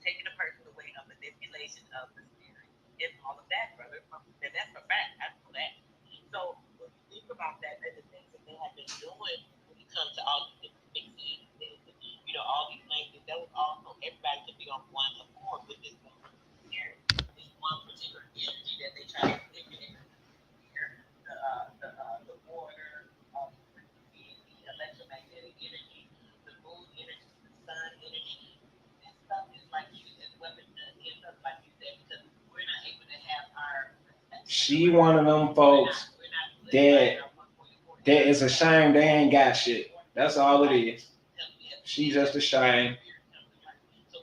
Taking a person away of manipulation of the spirit. It's all of that, brother. And that's a fact. I know that. So when you think about that, and the things that they have been doing when it comes to all these different mixes, all these languages, that was also everybody to be on one accord with this one spirit, this one particular energy that they try to manipulate. The water, the electromagnetic energy, the moon energy, the sun energy. This stuff is like used as weapons against us, like you said, because we're not able to have our. She one of them folks that is ashamed they ain't got shit. That's all it is. She just ashamed.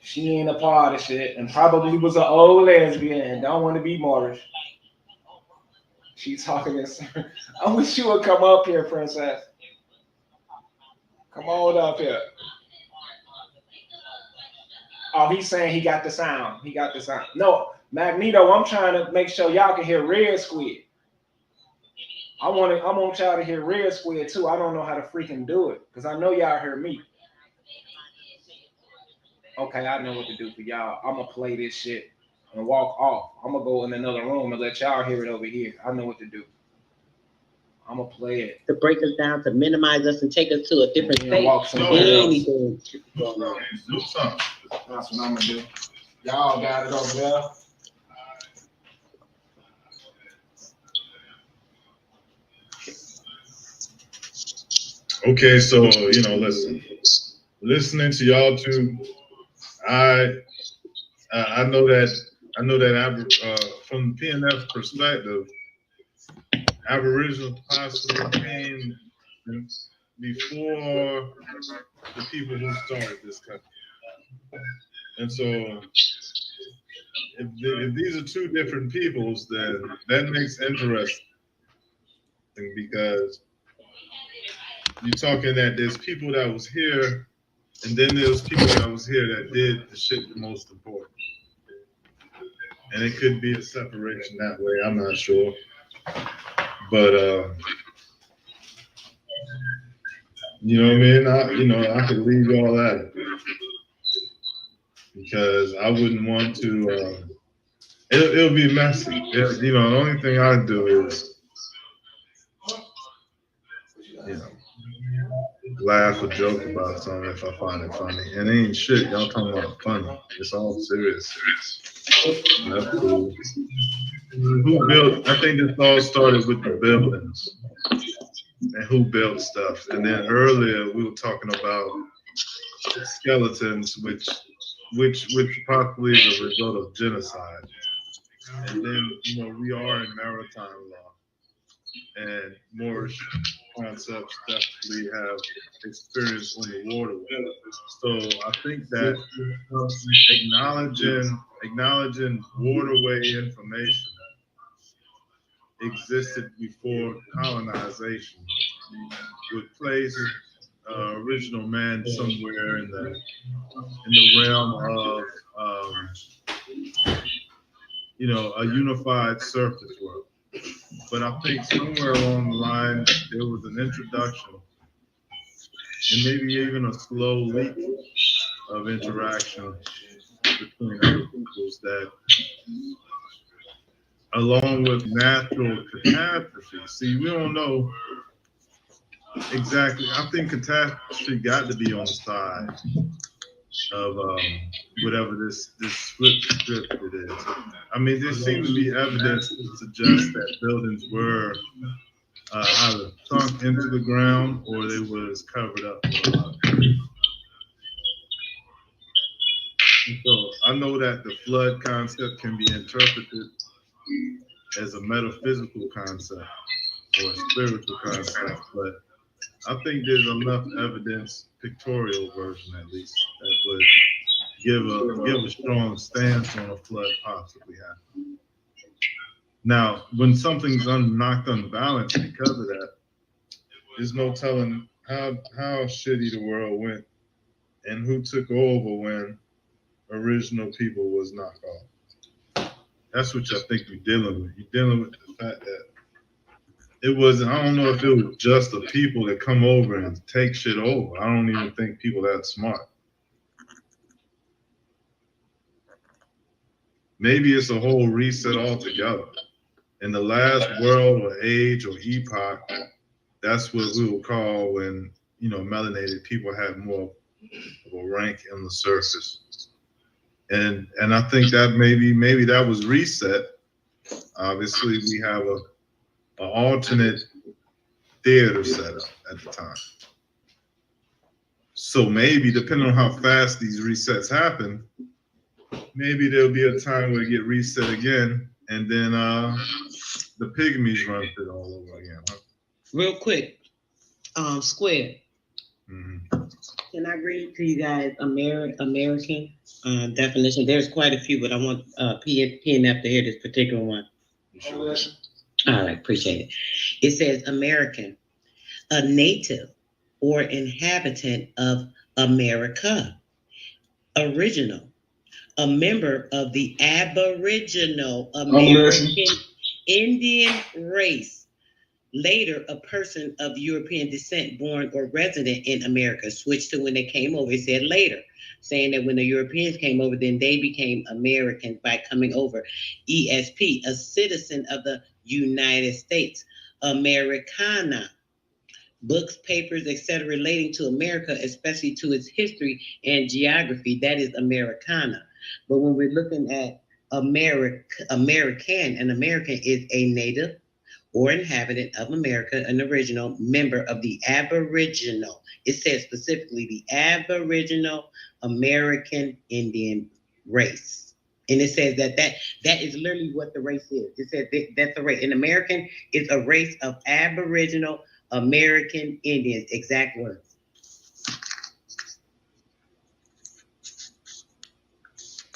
She ain't a part of shit and probably was an old lesbian and don't want to be Moorish. She's talking this. I wish you would come up here, princess. Come on up here. Oh, he's saying he got the sound. He got the sound. No, Magneto, I'm trying to make sure y'all can hear Red Squid. I want y'all to hear Red Squid too. I don't know how to freaking do it because I know y'all hear me. Okay, I know what to do for y'all. I'm gonna play this shit and walk off. I'm gonna go in another room and let y'all hear it over here. I know what to do. I'm gonna play it. To break us down, to minimize us and take us to a different Yeah, state. walk somewhere else. Anything. Do something. That's what I'm gonna do. Y'all got it over there. Okay, so listening to y'all two, I know that from the PNF perspective, Aboriginal possibly came before the people who started this country, and so if these are two different peoples, then that makes interesting because you're talking that there's people that was here, and then there's people that was here that did the shit the most important. And it could be a separation that way. I'm not sure, but you know what I mean. I could leave y'all at it because I wouldn't want to. It'll be messy. The only thing I do is laugh or joke about something if I find it funny. And it ain't shit y'all talking about funny. It's all serious. That's cool. Who built? I think this all started with the buildings and who built stuff. And then earlier we were talking about skeletons, which possibly is a result of genocide. And then we are in maritime law, and Moorish concepts definitely have experience on the waterway. So I think that acknowledging waterway information existed before colonization would place original man somewhere in the realm of a unified surface world. But I think somewhere along the line there was an introduction and maybe even a slow leak of interaction between other peoples that, along with natural catastrophe. See, we don't know exactly. I think catastrophe got to be on the side of whatever this script it is. I mean, there seems to be evidence to suggest that buildings were either sunk into the ground or they was covered up. So I know that the flood concept can be interpreted as a metaphysical concept or a spiritual concept, but I think there's enough evidence, pictorial version at least, that would give a strong stance on a flood possibly happening. Now, when something's knocked unbalanced because of that, there's no telling how shitty the world went and who took over when original people was knocked off. That's what I think you're dealing with. You're dealing with the fact that it wasn't, I don't know if it was just the people that come over and take shit over. I don't even think people that smart. Maybe it's a whole reset altogether. In the last world or age or epoch, that's what we will call when, melanated people have more of a rank on the surface. And I think that maybe that was reset. Obviously, we have an alternate theater setup at the time. So maybe, depending on how fast these resets happen, maybe there'll be a time where it get reset again, and then the pygmies run it all over again. Huh? Real quick, Square. Mm-hmm. Can I read to you guys American definition? There's quite a few, but I want PNF to hear this particular one. Sure. All right, appreciate it. It says American, a native or inhabitant of America. Original, a member of the Aboriginal American Indian race. Later, a person of European descent born or resident in America. Switched to when they came over. It said later, saying that when the Europeans came over, then they became Americans by coming over. ESP, a citizen of the United States. Americana. Books, papers, etc., relating to America, especially to its history and geography. That is Americana. But when we're looking at American, an American is a native or inhabitant of America, an original member of the Aboriginal. It says specifically the Aboriginal American Indian race. And it says that is literally what the race is. It says that's a race. An American is a race of Aboriginal American Indians. Exact words.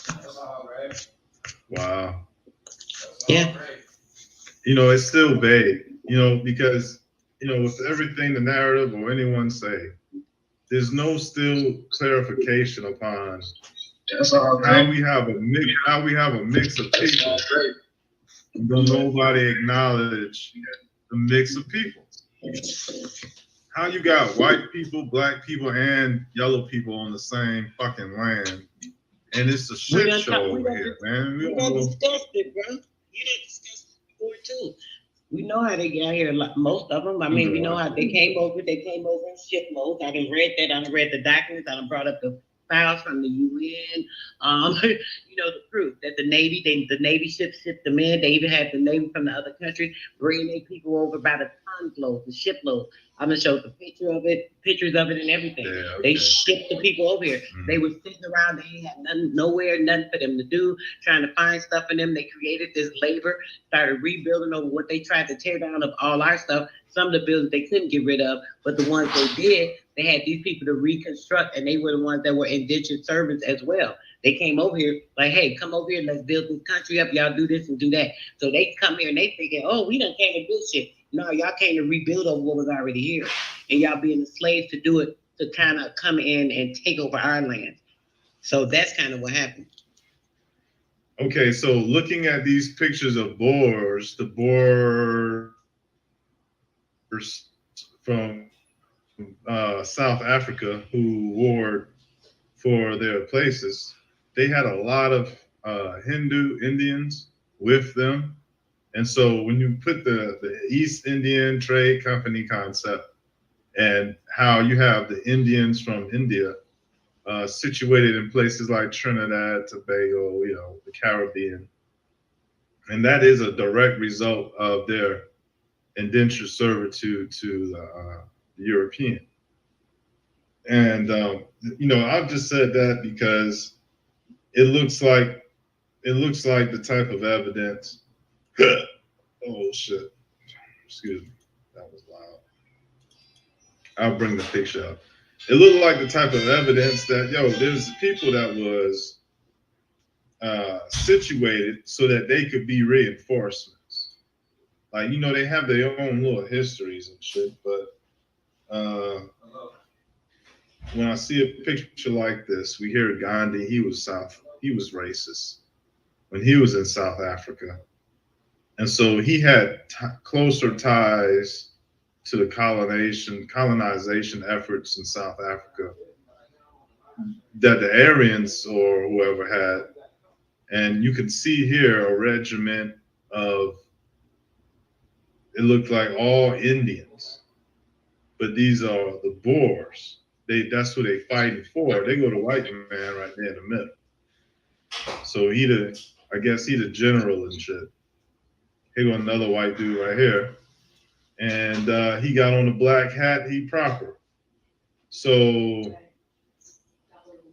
That's all right. Wow. Yeah. You know, it's still vague, you know, because, you know, with everything the narrative or anyone say, there's no still clarification upon That's all how right. we have a mix of people, but nobody acknowledge the mix of people. How you got white people, black people, and yellow people on the same fucking land, and it's a shit show over here, man. We done discussed it, bro. You done discussed it before too. We know how they got here. Like most of them. I mean, we know how they came over. They came over in shiploads. I done read that. I done read the documents. I done brought up the files from the UN. You know, the proof that the Navy ships shipped them in. They even had the Navy from the other country bringing their people over by the tons load, the shipload. I'm gonna show the pictures of it and everything. Yeah, okay. They shipped the people over here. Mhm. They were sitting around. They had nothing for them to do, trying to find stuff for them. They created this labor, started rebuilding over what they tried to tear down of all our stuff. Some of the buildings they couldn't get rid of, but the ones they did, they had these people to reconstruct, and they were the ones that were indentured servants as well. They came over here like, hey, come over here, let's build this country up. Y'all do this and do that. So they come here and they thinking, oh, we done came to build shit. No, y'all came to rebuild over what was already here. And y'all being the slaves to do it, to kind of come in and take over our land. So that's kind of what happened. Okay, so looking at these pictures of Boers, the Boers from South Africa who warred for their places, they had a lot of Hindu Indians with them. And so when you put the East Indian Trade Company concept and how you have the Indians from India situated in places like Trinidad, Tobago, you know, the Caribbean, and that is a direct result of their indentured servitude to the European. And you know, I've just said that because it looks like the type of evidence. Oh shit! Excuse me, that was loud. I'll bring the picture up. It looked like the type of evidence that there's people that was situated so that they could be reinforcements. Like, you know, they have their own little histories and shit, but when I see a picture like this, we hear Gandhi. He was racist when he was in South Africa. And so he had closer ties to the colonization efforts in South Africa that the Aryans or whoever had. And you can see here a regiment of, it looked like all Indians, but these are the Boers. That's who they fighting for. They go to white man right there in the middle. So I guess he the general and shit. Here go another white dude right here. And he got on the black hat, he proper. So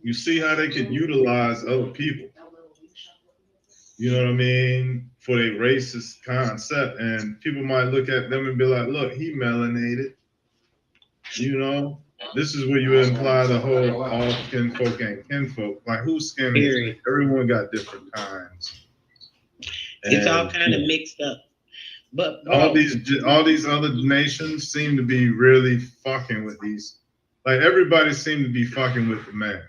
you see how they could utilize other people. You know what I mean? For a racist concept. And people might look at them and be like, look, he melanated. You know? This is where you imply the whole all kinfolk and kinfolk. Like, whose skin is it? Everyone got different kinds. It's all kind of mixed up. But all these other nations seem to be really fucking with these. Like, everybody seemed to be fucking with the man,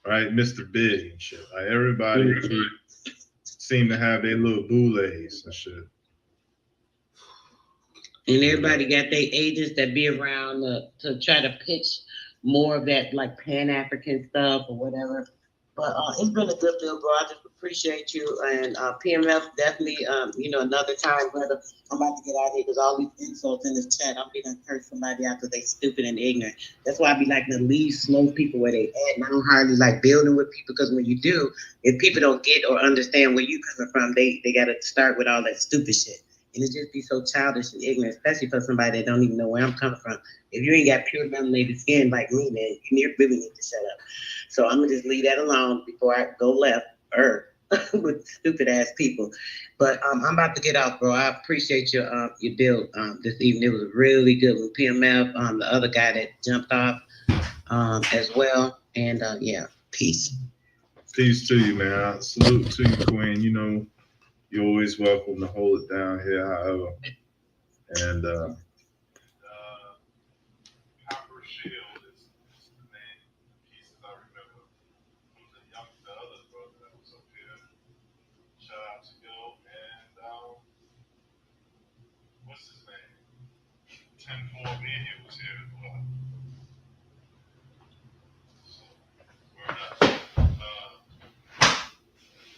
right? Mr. Big and shit. Like, everybody seemed to have their little boulets and shit. And everybody got their agents that be around to try to pitch more of that, like Pan-African stuff or whatever. But it's been a good bill, bro. I just appreciate you. And PMF, definitely, another time, brother. I'm about to get out of here because all these insults in this chat, I'm gonna curse somebody out because they stupid and ignorant. That's why I be liking to leave slow people where they at. And I don't hardly like building with people because when you do, if people don't get or understand where you coming from, they got to start with all that stupid shit. And it just be so childish and ignorant, especially for somebody that don't even know where I'm coming from. If you ain't got pure melanated skin like me, man, you really need to shut up. So I'm gonna just leave that alone before I go left with stupid ass people. But I'm about to get out, bro. I appreciate your build this evening. It was really good with PMF, the other guy that jumped off as well. And yeah, peace. Peace to you, man. Salute to you, Queen. You know, you're always welcome to hold it down here, however. And Copper Shield is the name, pieces I remember from the other brother that was up here. Shout out to Yo, and what's his name? 10-4 Media was here as well. So, word up.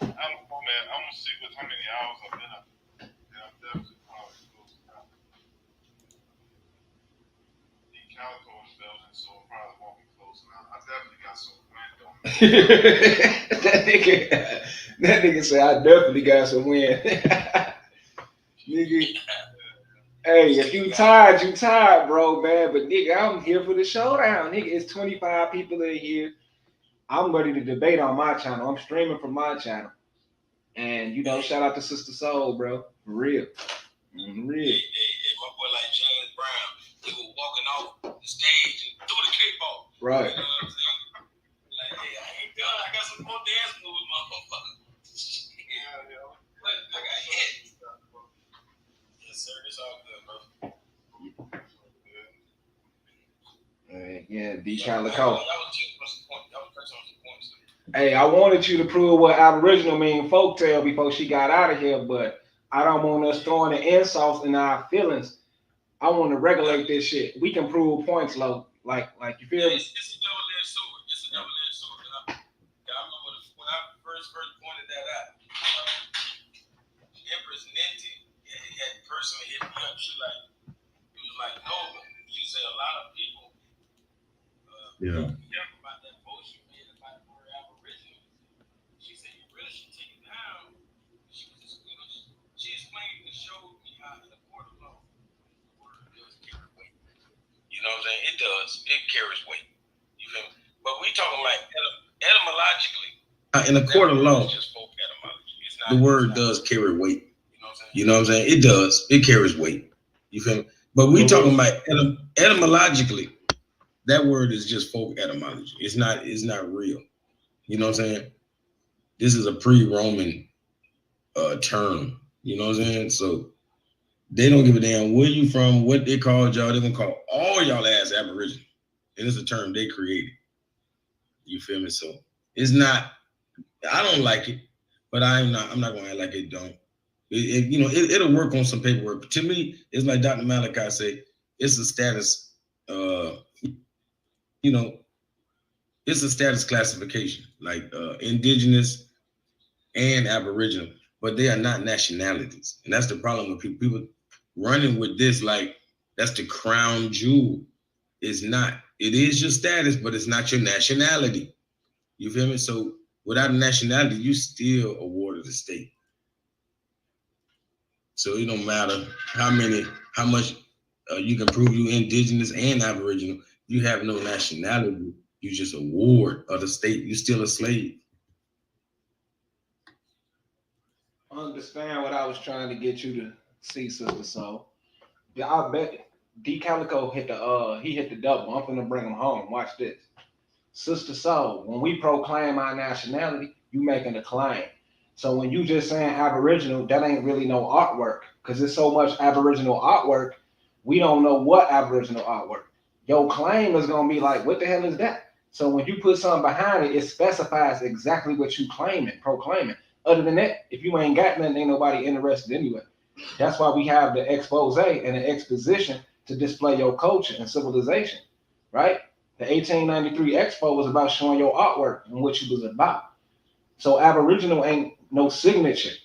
I don't know, man. I'm gonna see how many hours I've been up. And I'm definitely probably close to that. The Calico is Belgian, so it probably won't be close now. I definitely got some wind on me. that nigga said, I definitely got some wind. Nigga. Hey, if you tired, bro, man. But nigga, I'm here for the showdown. Nigga, it's 25 people in here. I'm ready to debate on my channel. I'm streaming from my channel. And, shout out to Sister Soul, bro. For real. For real. Hey, my boy like James Brown, he was walking off the stage and threw the cape off. Right. You know what I'm saying? Like, hey, I ain't done. I got some more dance moves, motherfucker. But I got hit. Yes, sir. It's all good, bro. Yeah, D. That was Calico. two points. That was first on 2 points. Hey, I wanted you to prove what Aboriginal mean folktale before she got out of here, but I don't want us throwing the insults in our feelings. I want to regulate this shit. We can prove points, low. Like you feel me? It's a double-edged sword. It's a double-edged sword. I remember when I first pointed that out. Empress Ninty had personally hit me up. She was like, no, you said a lot of people. yeah. About that post you made about the word Aboriginal. She said you really should take it down. She explained and showed me how in the court of law the word does carry weight. You know what I'm saying? It does. It carries weight. You feel me? But we talking like etymologically. In the court of law, just folk etymology. The word does carry weight. You know what I'm saying? It does. It carries weight. You feel me? But we talking about etymologically. That word is just folk etymology. It's not real. You know what I'm saying? This is a pre-Roman term. You know what I'm saying? So they don't give a damn where you from, what they called y'all. They're gonna call all y'all ass Aboriginal. And it's a term they created. You feel me? So it's not, I don't like it, but I'm not gonna act like it don't. It'll work on some paperwork. But to me, it's like Dr. Malachi said, it's a status, it's a status classification, like indigenous and Aboriginal, but they are not nationalities. And that's the problem with people running with this, like that's the crown jewel. It's not. It is your status, but it's not your nationality. You feel me? So without a nationality, you still a ward of the state. So it don't matter how much you can prove you indigenous and Aboriginal. You have no nationality. You just a ward of the state. You still a slave. Understand what I was trying to get you to see, Sister Soul. I bet D Calico hit the double. I'm gonna bring him home. Watch this. Sister Soul, when we proclaim our nationality, you making a claim. So when you just saying Aboriginal, that ain't really no artwork, because there's so much Aboriginal artwork, we don't know what Aboriginal artwork. Your claim is gonna be like, what the hell is that? So when you put something behind it, it specifies exactly what you proclaiming. Other than that, if you ain't got nothing, ain't nobody interested anyway. That's why we have the expose and the exposition to display your culture and civilization, right? The 1893 Expo was about showing your artwork and what you was about. So Aboriginal ain't no signature.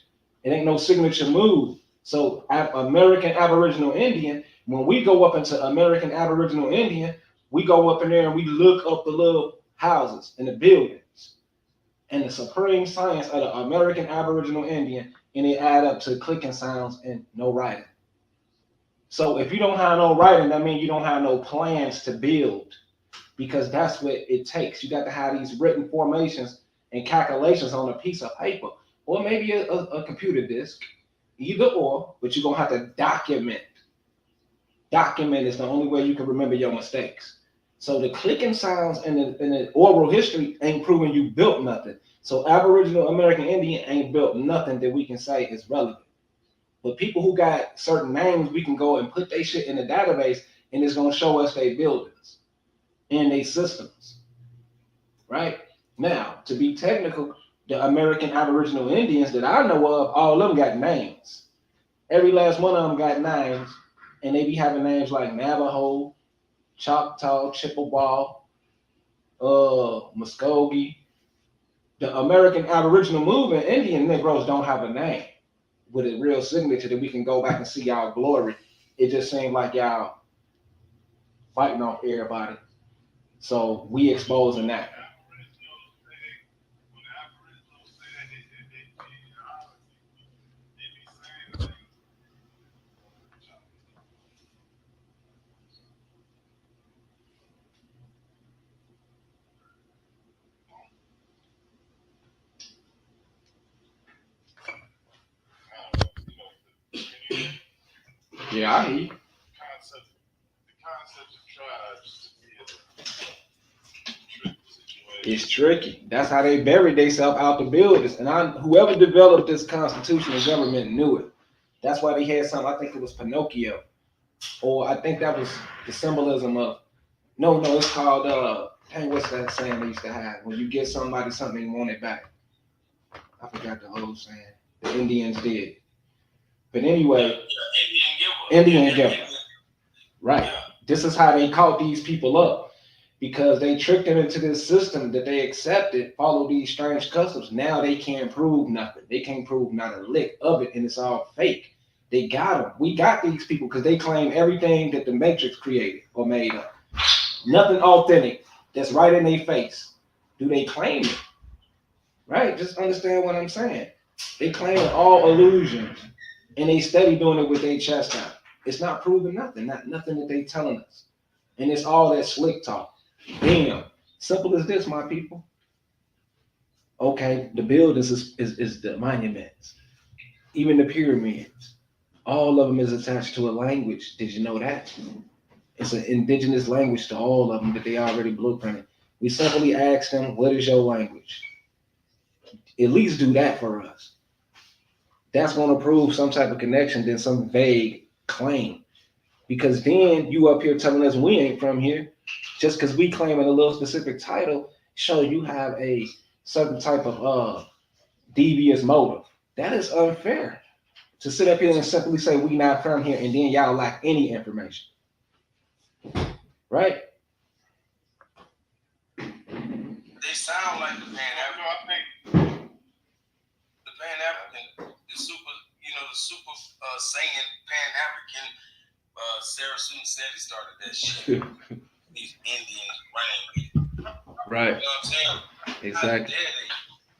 It ain't no signature move. So American Aboriginal Indian, when we go up into American Aboriginal Indian, we go up in there and we look up the little houses and the buildings and the supreme science of the American Aboriginal Indian, and it add up to clicking sounds and no writing. So if you don't have no writing, that means you don't have no plans to build, because that's what it takes. You got to have these written formations and calculations on a piece of paper, or maybe a computer disk, either or, but you're gonna have to document. Document is the only way you can remember your mistakes. So the clicking sounds and the oral history ain't proving you built nothing. So Aboriginal American Indian ain't built nothing that we can say is relevant. But people who got certain names, we can go and put their shit in the database, and it's gonna show us their buildings and their systems. Right? Now, to be technical, the American Aboriginal Indians that I know of, all of them got names. Every last one of them got names, and they be having names like Navajo, Choctaw, Chippewa, Muskogee. The American Aboriginal movement, Indian Negroes don't have a name with a real signature that we can go back and see y'all glory. It just seemed like y'all fighting off everybody. So we exposing that. Yeah, I hear you. The concept of tribes to be a tricky situation. It's tricky. That's how they buried themselves out the buildings. And whoever developed this constitutional government knew it. That's why they had something, I think it was Pinocchio. Or I think that was the symbolism of, no, it's called, what's that saying they used to have? When you get somebody something, you want it back. I forgot the old saying. The Indians did. But anyway, Indian giver. Right. This is how they caught these people up, because they tricked them into this system that they accepted, followed these strange customs. Now they can't prove nothing. They can't prove not a lick of it, and it's all fake. They got them. We got these people because they claim everything that the Matrix created or made up. Nothing authentic that's right in their face. Do they claim it? Right? Just understand what I'm saying. They claim all illusions, and they steady doing it with their chest out. It's not proving nothing, not nothing that they telling us. And it's all that slick talk. Damn. Simple as this, my people. Okay, the buildings is the monuments. Even the pyramids. All of them is attached to a language. Did you know that? It's an indigenous language to all of them that they already blueprinted. We simply ask them, what is your language? At least do that for us. That's going to prove some type of connection than some vague claim. Because then you up here telling us we ain't from here, just because we claiming a little specific title, show you have a certain type of devious motive. That is unfair. To sit up here and simply say we not from here, and then y'all lack any information. Right? They sound like the Pan-African. The Pan-African, the super singing Pan-African. Sarah Susan said he started that shit. These Indians running with it. Right. You know what I'm saying? Exactly.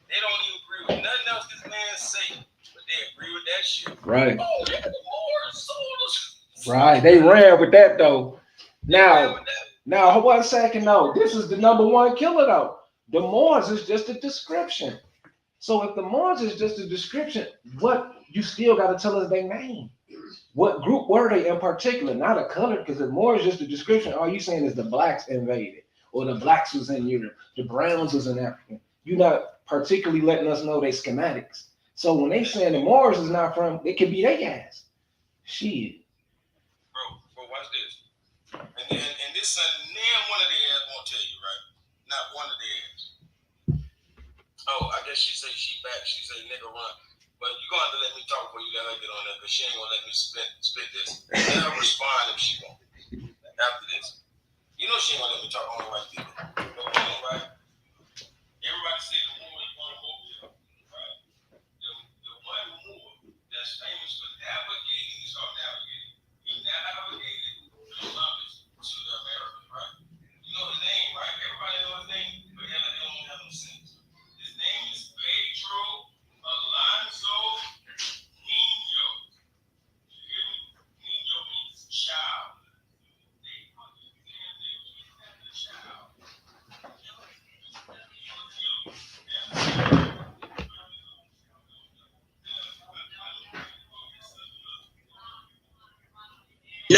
They don't even agree with nothing else this man say, but they agree with that shit. Right. Oh, yeah, the Moors sold us. Right. They ran with that though. Now, 1 second though. This is the number one killer though. The Moors is just a description. So if the Moors is just a description, what you still got to tell us their name? What group were they in particular? Not a color, because the Moors is just a description. All you saying is the blacks invaded, or the blacks was in Europe, the browns was in Africa. You're not particularly letting us know they schematics. So when they saying the Moors is not from, it could be their ass. Shit. Bro, watch this. And this name one of the ass won't tell you, right? Not one of the ass. Oh, I guess she say she back. She say nigga run. But you're going to have to let me talk before you let her get on there, because she ain't going to let me split this. Let her respond if she won't. After this. You know she ain't going to let me talk on the white people. Right? Everybody say the woman is going to move here.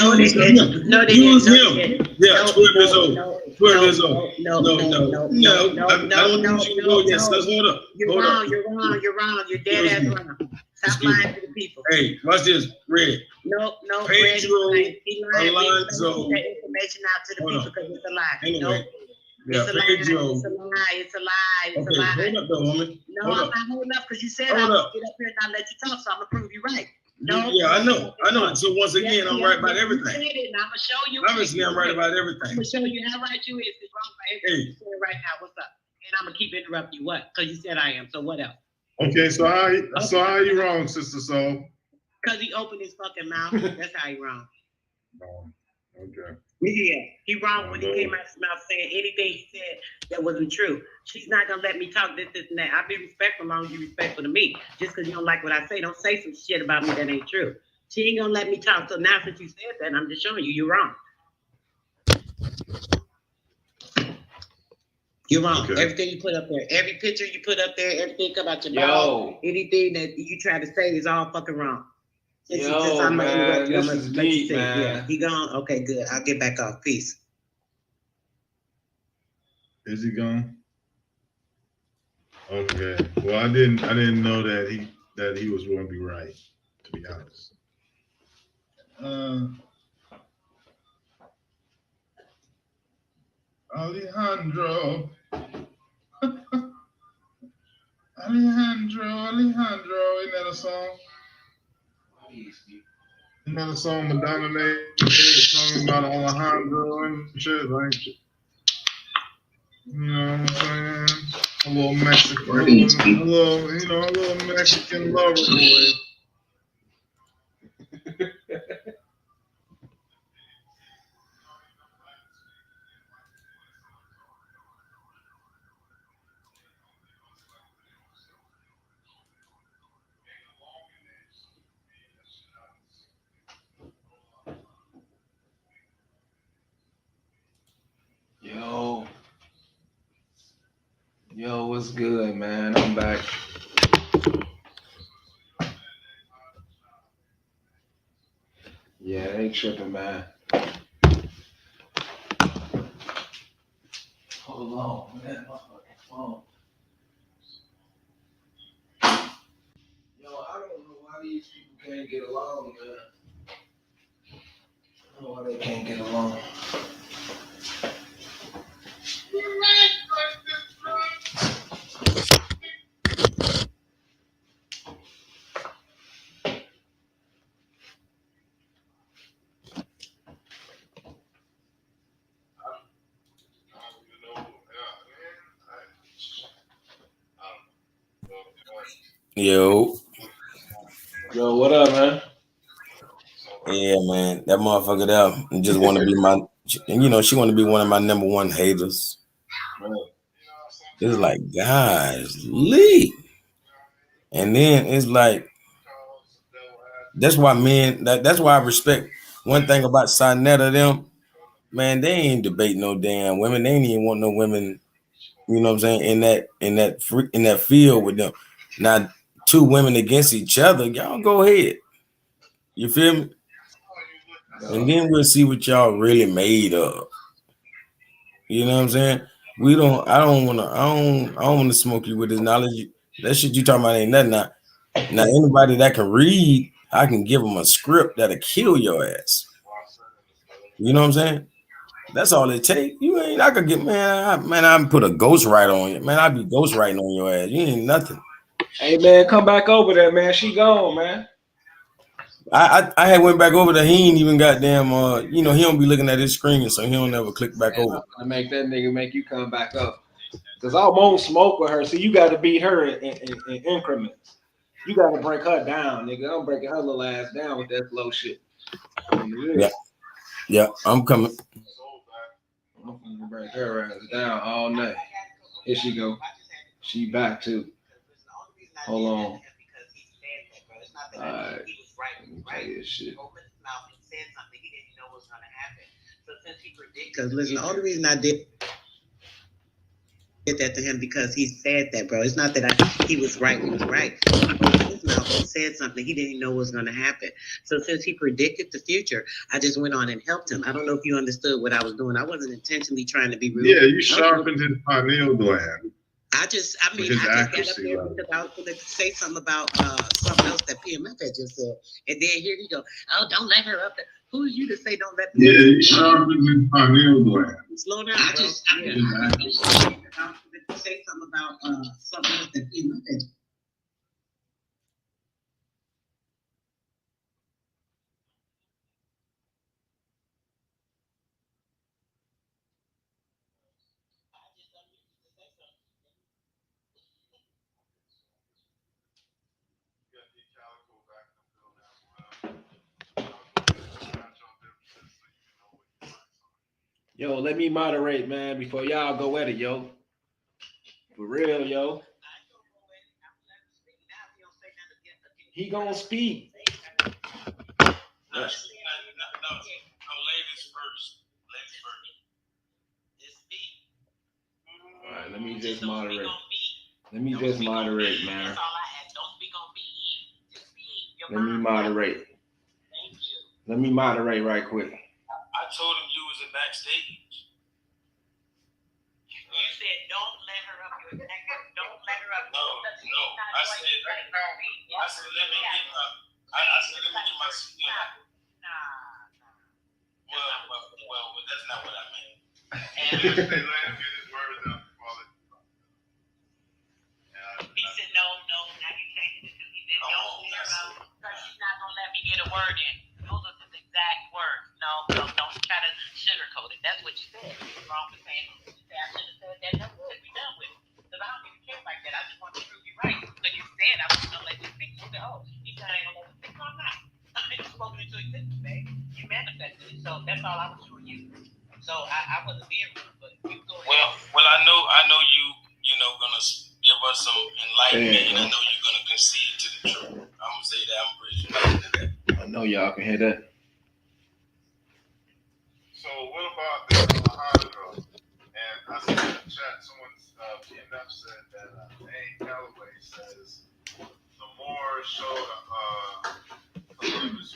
No, they didn't. No, they Use didn't. him. Yeah, 12 years old. 12 years old. No. I don't want you to go against us. Hold up. You're wrong. You're dead ass wrong. Stop lying to the people. Hey, watch this. Red. No. Pedro He lying. Alonzo. That information out to the people because it's a lie. Anyway. No. Yeah, Pedro. It's a lie. It's a lie. Okay, hold up though, homie. No, I'm not holding up because you said Hold I'm up. gonna get up here and not let you talk, so I'm gonna prove you right. No. Yeah, I know. So once again, I'm right about everything. You said it, and I'm gonna show you. Obviously, I'm right about I'm everything. gonna show you how right you is. It's wrong by everything you said right now. What's up? And I'm gonna keep interrupting you. What? Because you said I am. So what else? Okay, so how you wrong, Sister Soul? Because he opened his fucking mouth. That's how he wrong. Okay. Yeah, he wrong when he came out his mouth saying anything he said that wasn't true. She's not gonna let me talk this, and that. I'll be respectful as long as you're respectful to me. Just because you don't like what I say, don't say some shit about me that ain't true. She ain't gonna let me talk. So now since you said that, I'm just showing you you're wrong. You're wrong. Okay. Everything you put up there, every picture you put up there, everything come out your mouth, anything that you try to say is all fucking wrong. Yo, man, this is deep, man. Yeah, he gone. Okay, good. I'll get back off. Peace. Is he gone? Okay. Well, I didn't know that he was going to be right, to be honest. Alejandro. Alejandro, isn't that a song? Isn't that a song Madonna made? Talking about Alejandro and shit, like, you know what I'm saying? A little Mexican, a little Mexican lover boy. Yo, what's good, man? I'm back. Yeah, they tripping, man. Hold on, man. My fucking phone. Yo, I don't know why these people can't get along, man. I don't know why they can't get along. Yo, what up, man? yeah, man, that motherfucker there just want to be my, she want to be one of my number one haters. It's like, guys, Lee. And then it's like, that's why men, that's why I respect one thing about Sonetta them, man, they ain't debate no damn women. They ain't even want no women, you know what I'm saying, in that field with them. Now, two women against each other, y'all go ahead. You feel me? And then we'll see what y'all really made of. You know what I'm saying? I don't want to smoke you with this knowledge. That shit you talking about ain't nothing. Now anybody that can read, I can give them a script that'll kill your ass. You know what I'm saying? That's all it takes. I could get, I put a ghostwriter on you. Man, I'd be ghostwriting on your ass. You ain't nothing. Hey, man, come back over there, man. She gone, man. I had went back over there. He ain't even goddamn, he don't be looking at his screen, so he don't ever click back over. To make that nigga make you come back up. Because I won't smoke with her, so you got to beat her in increments. You got to break her down, nigga. I'm breaking her little ass down with that slow shit. Yeah, I'm coming. I'm gonna break her ass down all night. Here she go. She back too. Hold on. All right. Let me tell you this shit. Because listen, the only reason I did that to him because he said that, bro. It's not that he was right. He was right. his mouth and said something he didn't know was going to happen. So since he predicted the future, I just went on and helped him. I don't know if you understood what I was doing. I wasn't intentionally trying to be rude. Yeah, you sharpened his pineal gland. I just got up there because I was going to say something about something else that PMF had just said. And then here he go, oh, don't let her up there. Who is you to say don't let them? Yeah, you sharpened his pineal gland. Slow down, I just say something about something else that PMF had. Yo, let me moderate, man, before y'all go at it, yo. For real, yo. He gonna speak. No, ladies first. All right, let me just moderate. Let me just moderate, man. Let me moderate. Let me moderate right quick. I told him you was a backstage. You said don't let her up your neck. Don't let her up. No. I said let me get my seat. Well, that's not what I meant. Let him get his words out. He said no. Now you changed it to he said don't let her up because she's not gonna let me get a word in. Those are his exact words. No, don't try to sugarcoat it. That's what you said. You're wrong for saying you said I should have said that. That's good. We done with it. Because I don't even care like that. I just want to prove you right. So you said I was gonna let you speak. You said, oh, he said I ain't gonna let you speak. No, I'm not. I just spoken into existence, babe. You manifested it. So that's all I was showing you. So I wasn't being rude, but you go ahead. Well, I know you gonna give us some enlightenment, and I know you're gonna concede to the truth. I'm gonna say that. I'm pretty sure that. I know y'all can hear that. So what about the Muhammad girl? And I see in the chat someone's PNF said that A. Calloway says the more showed Columbus.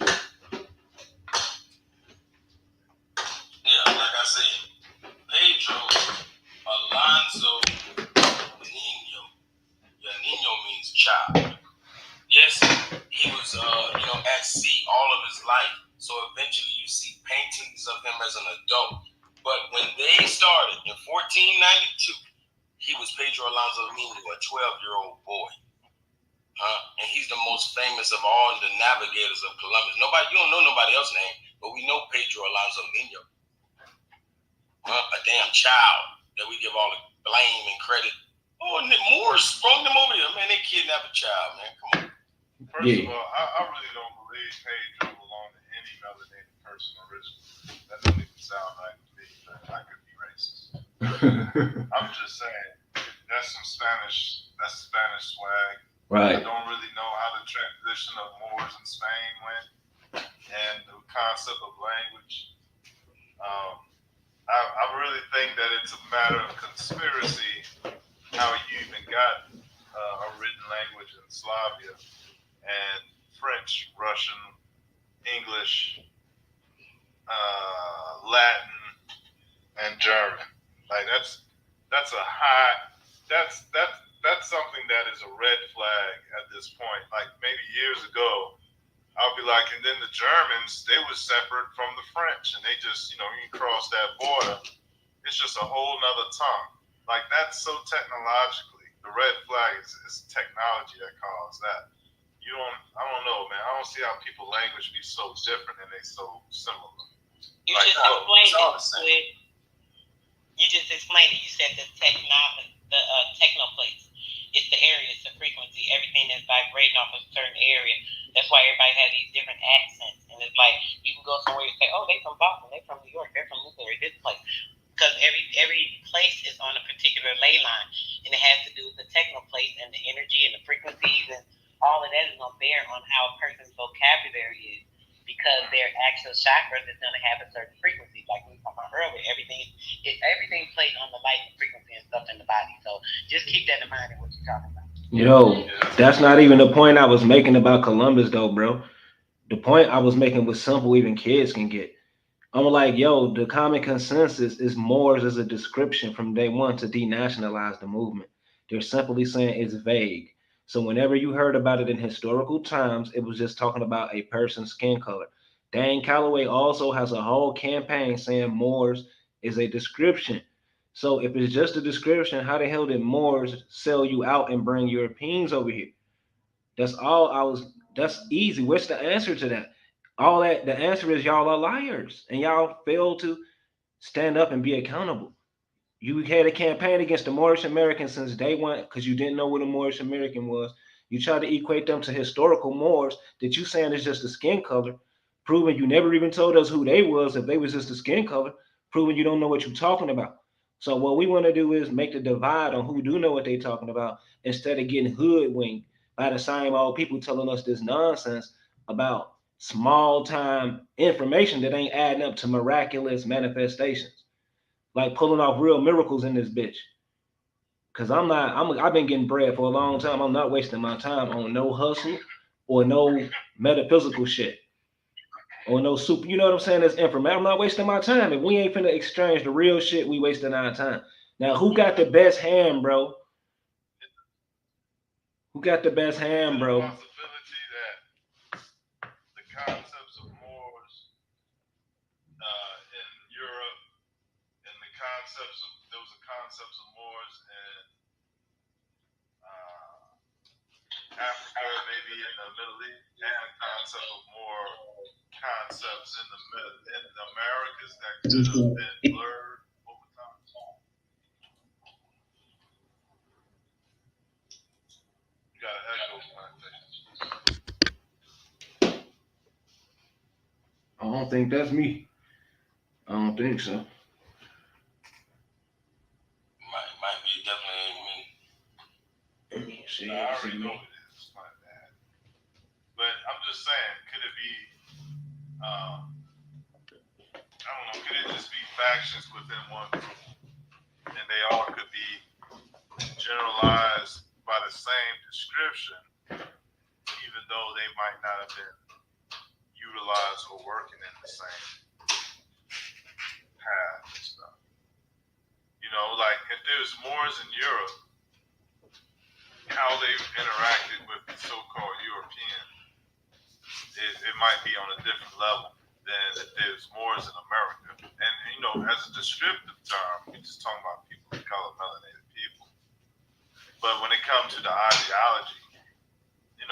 Yeah, like I said, Pedro Alonso Nino. Yeah, Nino means child. Yes, he was at sea all of his life. So eventually you see paintings of him as an adult. But when they started in 1492, he was Pedro Alonso Nino, a 12-year-old boy. And he's the most famous of all the navigators of Columbus. You don't know nobody else's name, but we know Pedro Alonso Nino. A damn child that we give all the blame and credit. Oh, Moors sprung them over here. Man, they kidnapped a child, man. Come on. First of all, I really don't believe Pedro belonged to any melanated person originally. That doesn't even sound right to me, but I could be racist. I'm just saying, that's Spanish swag. Right. I don't really know how the transition of Moors in Spain went and the concept of language. I really think that it's a matter of conspiracy how you even got a written language in Slavia and French, Russian, English, Latin, and German. Like that's something that is a red flag at this point. Like maybe years ago, I'll be like, and then the Germans, they were separate from the French, and they just, you cross that border, it's just a whole nother tongue. Like that's so technologically, the red flag is technology that caused that. I don't know, man. I don't see how people language be so different and they so similar. You just explained it. You said the technoplates. It's the area, it's the frequency, everything that's vibrating off a certain area. That's why everybody has these different accents. And it's like, you can go somewhere and say, oh, they from Boston, they from New York, they're from this place. Because every place is on a particular ley line. And it has to do with the technoplates and the energy and the frequencies. And all of that is going to bear on how a person's vocabulary is. Because their actual chakras is going to have a certain frequency. Like we talked about earlier, everything plays on the light and frequency and stuff in the body. So just keep that in mind in what you're talking about. That's not even the point I was making about Columbus, though, bro. The point I was making was simple, even kids can get. I'm like, the common consensus is Moors is a description from day one to denationalize the movement. They're simply saying it's vague. So whenever you heard about it in historical times, it was just talking about a person's skin color. Dane Calloway also has a whole campaign saying Moors is a description. So if it's just a description, how the hell did Moors sell you out and bring Europeans over here? That's all I was. That's easy. What's the answer to that? All that the answer is y'all are liars and y'all fail to stand up and be accountable. You had a campaign against the Moorish Americans since day one because you didn't know what a Moorish American was. You tried to equate them to historical Moors that you saying is just a skin color, proving you never even told us who they was if they was just a skin color, proving you don't know what you're talking about. So what we want to do is make the divide on who do know what they talking about instead of getting hoodwinked by the same old people telling us this nonsense about small time information that ain't adding up to miraculous manifestations, like pulling off real miracles in this bitch. Cause I've been getting bread for a long time. I'm not wasting my time on no hustle or no metaphysical shit or no super. You know what I'm saying? That's information. I'm not wasting my time. If we ain't finna exchange the real shit, we wasting our time. Now, who got the best hand, bro? Who got the best hand, bro? Possibility that the concepts of Moors in Europe and the concepts of those are concepts of Moors in Africa, maybe in the Middle East, and the concept of more concepts in the Americas that could have been blurred over time. You got an echo, I don't think that's me. I don't think so. Might be definitely me. Let me see. I already know it is. My bad. But I'm just saying, could it be? I don't know. Could it just be factions within one group, and they all could be generalized by the same description, even though they might not have been utilized or working in the same path and stuff. Like if there's Moors in Europe, how they interacted with the so-called European, it might be on a different level than if there's Moors in America. And as a descriptive term, we're just talking about people of color, melanated people. But when it comes to the ideology,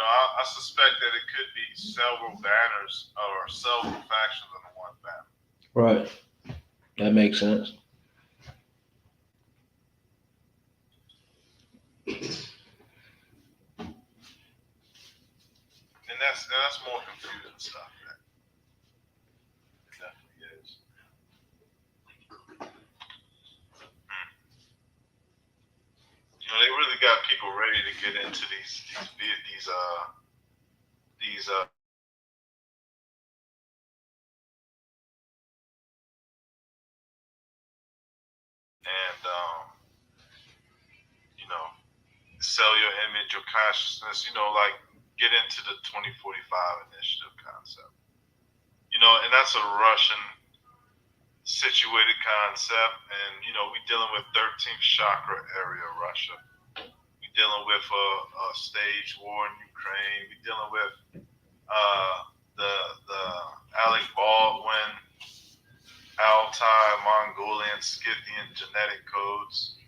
I suspect that it could be several banners or several factions under one banner. Right. That makes sense. And that's more confusing stuff. It definitely is. They really got people ready to get into these sell your image, your consciousness, like get into the 2045 initiative concept. And that's a Russian situated concept, and we're dealing with 13th chakra area Russia. We're dealing with a stage war in Ukraine. We're dealing with the Alec Baldwin, Altai, Mongolian, Scythian genetic codes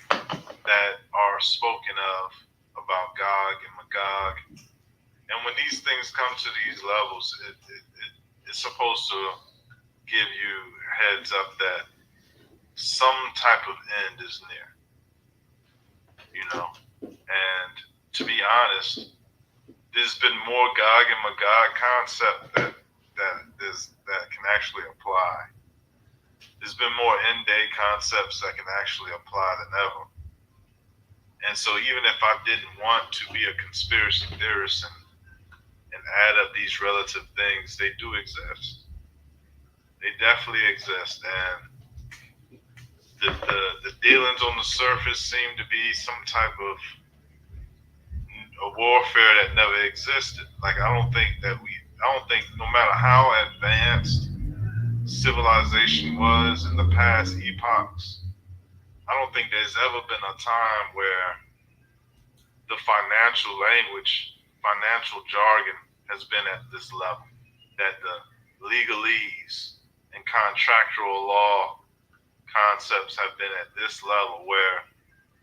that are spoken of about Gog and Magog. And when these things come to these levels, it's supposed to give you heads up that some type of end is near. And to be honest, there's been more Gog and Magog concept that can actually apply. There's been more end day concepts that can actually apply than ever. And so even if I didn't want to be a conspiracy theorist and add up these relative things, they do exist. They definitely exist. And the dealings on the surface seem to be some type of a warfare that never existed. Like I don't think no matter how advanced civilization was in the past epochs, I don't think there's ever been a time where the financial language, financial jargon has been at this level, that the legalese and contractual law concepts have been at this level where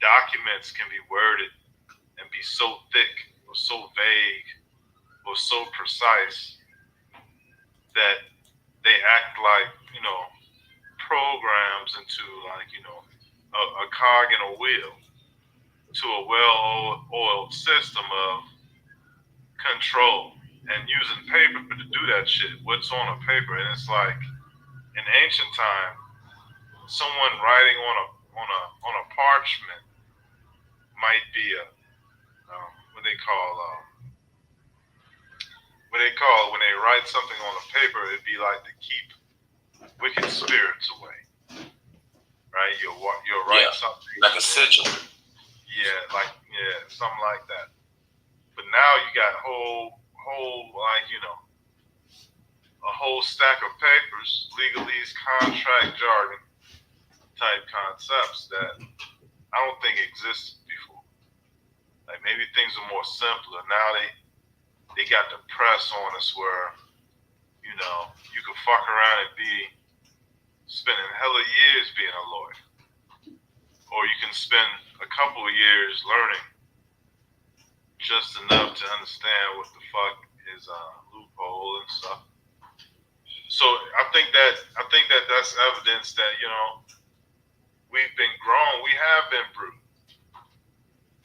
documents can be worded and be so thick or so vague or so precise that they act like, programs into like, a cog in a wheel to a well-oiled system of control and using paper to do that shit. What's on a paper? And it's like in ancient time, someone writing on a parchment might be what they call when they write something on a paper, it'd be like to keep wicked spirits away, right? You'll write something like a sigil. Something like that. But now you got whole a whole stack of papers, legalese, contract jargon type concepts that I don't think existed before. Like maybe things are more simpler. Now they got the press on us where, you can fuck around and be spending hella years being a lawyer. Or you can spend a couple of years learning just enough to understand what the fuck is a loophole and stuff. So I think that that's evidence that, we've been grown, we have been brute.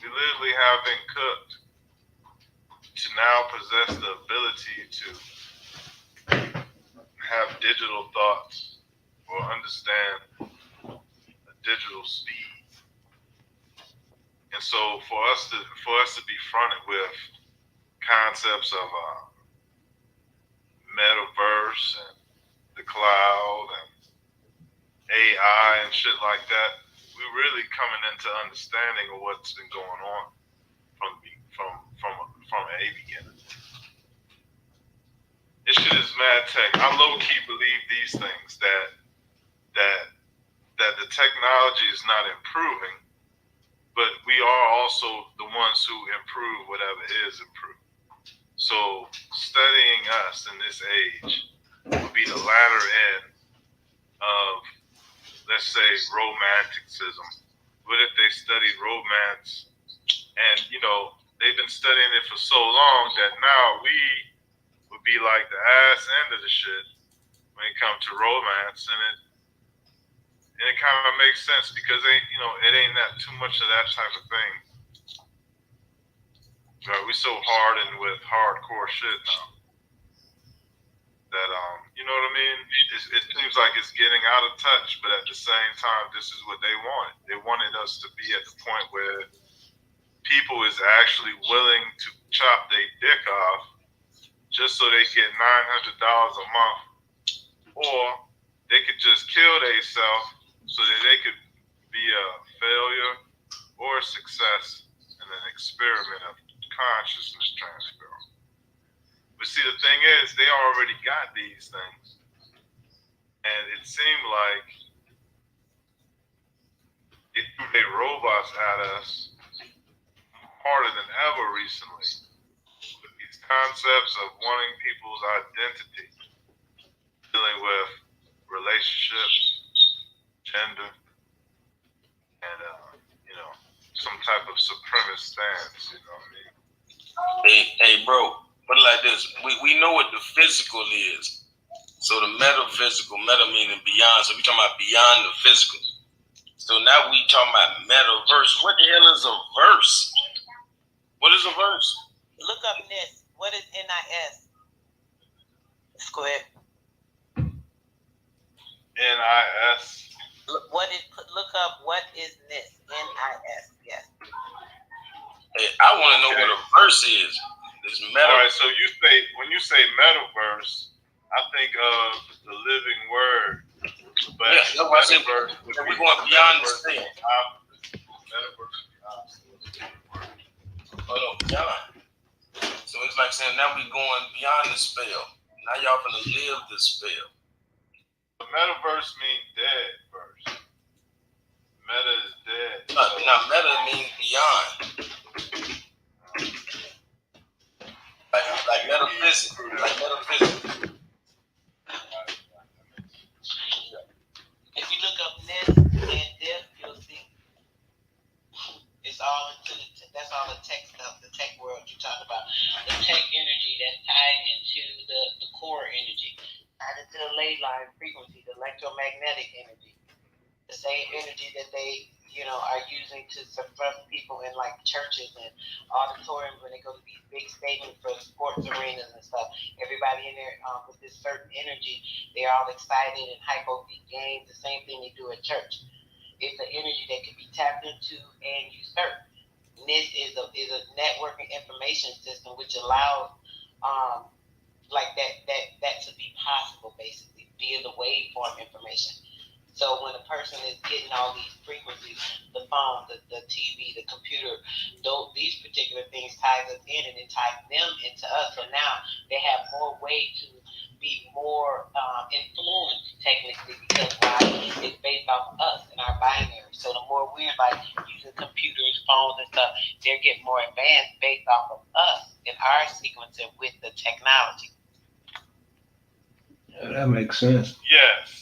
We literally have been cooked to now possess the ability to have digital thoughts or understand a digital speed. And so for us to be fronted with concepts of metaverse and the cloud and AI and shit like that, we're really coming into understanding of what's been going on from a beginning. This shit is mad tech. I low-key believe these things that the technology is not improving, but we are also the ones who improve whatever is improved. So studying us in this age would be the latter end of, let's say, romanticism. What if they studied romance and, they've been studying it for so long that now we would be like the ass end of the shit when it comes to romance, and it kind of makes sense because it ain't that too much of that type of thing. Right? We so hardened with hardcore shit now that you know what I mean? It seems like it's getting out of touch, but at the same time, this is what they wanted. They wanted us to be at the point where people is actually willing to chop their dick off just so they get $900 a month, or they could just kill themselves so that they could be a failure or a success in an experiment of consciousness transfer. But see, the thing is, they already got these things. And it seemed like they threw their robots at us harder than ever recently. With these concepts of wanting people's identity, dealing with relationships, gender, and some type of supremacist stance, you know what I mean? Hey, bro, put it like this. We know what the physical is. So the metaphysical, meta meaning beyond. So we talking about beyond the physical. So now we talking about metaverse. What the hell is a verse? What is a verse? Look up NIS. What is NIS? Let's go ahead. NIS. Look up what is NIS? NIS. Yes. Hey, I want to know what a verse is. This meta. All right. So when you say metaverse, I think of the living word. But yeah, that's what I said. We're going beyond the thing. Metaverse. Oh no, beyond. saying? Now we going beyond the spell. Now y'all gonna live the spell. The metaverse means dead verse. Meta is dead. Now meta means beyond. Like metaphysics. Like metaphysics. If you look up Ness and Death, you'll see it's all into that's all the tech stuff, the tech world you talk about. The tech energy that's tied into the core energy, tied into the ley line frequency, the electromagnetic energy. The same energy that they, are using to suppress people in like churches and auditoriums when they go to these big stadiums for sports arenas and stuff. Everybody in there with this certain energy, they're all excited and hype over these games. The same thing they do at church. It's an energy that can be tapped into and usurped. NIST is a networking information system which allows like that to be possible, basically via the waveform information. So when a person is getting all these frequencies, the phone, the TV, the computer, these particular things ties us in and it ties them into us. So now they have more way to be more influenced technically because why? It's based off of us and our binary. So the more we're like using computers, phones and stuff, they're getting more advanced based off of us and our sequencing with the technology. Yeah, that makes sense. Yes.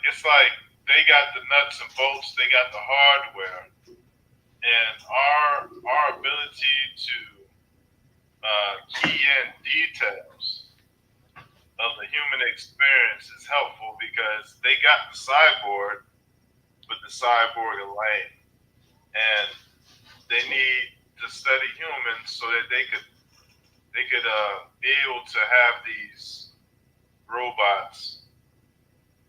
It's like they got the nuts and bolts, they got the hardware, and our ability to key in details of the human experience is helpful because they got the cyborg, but the cyborg is lame, and they need to study humans so that they could be able to have these robots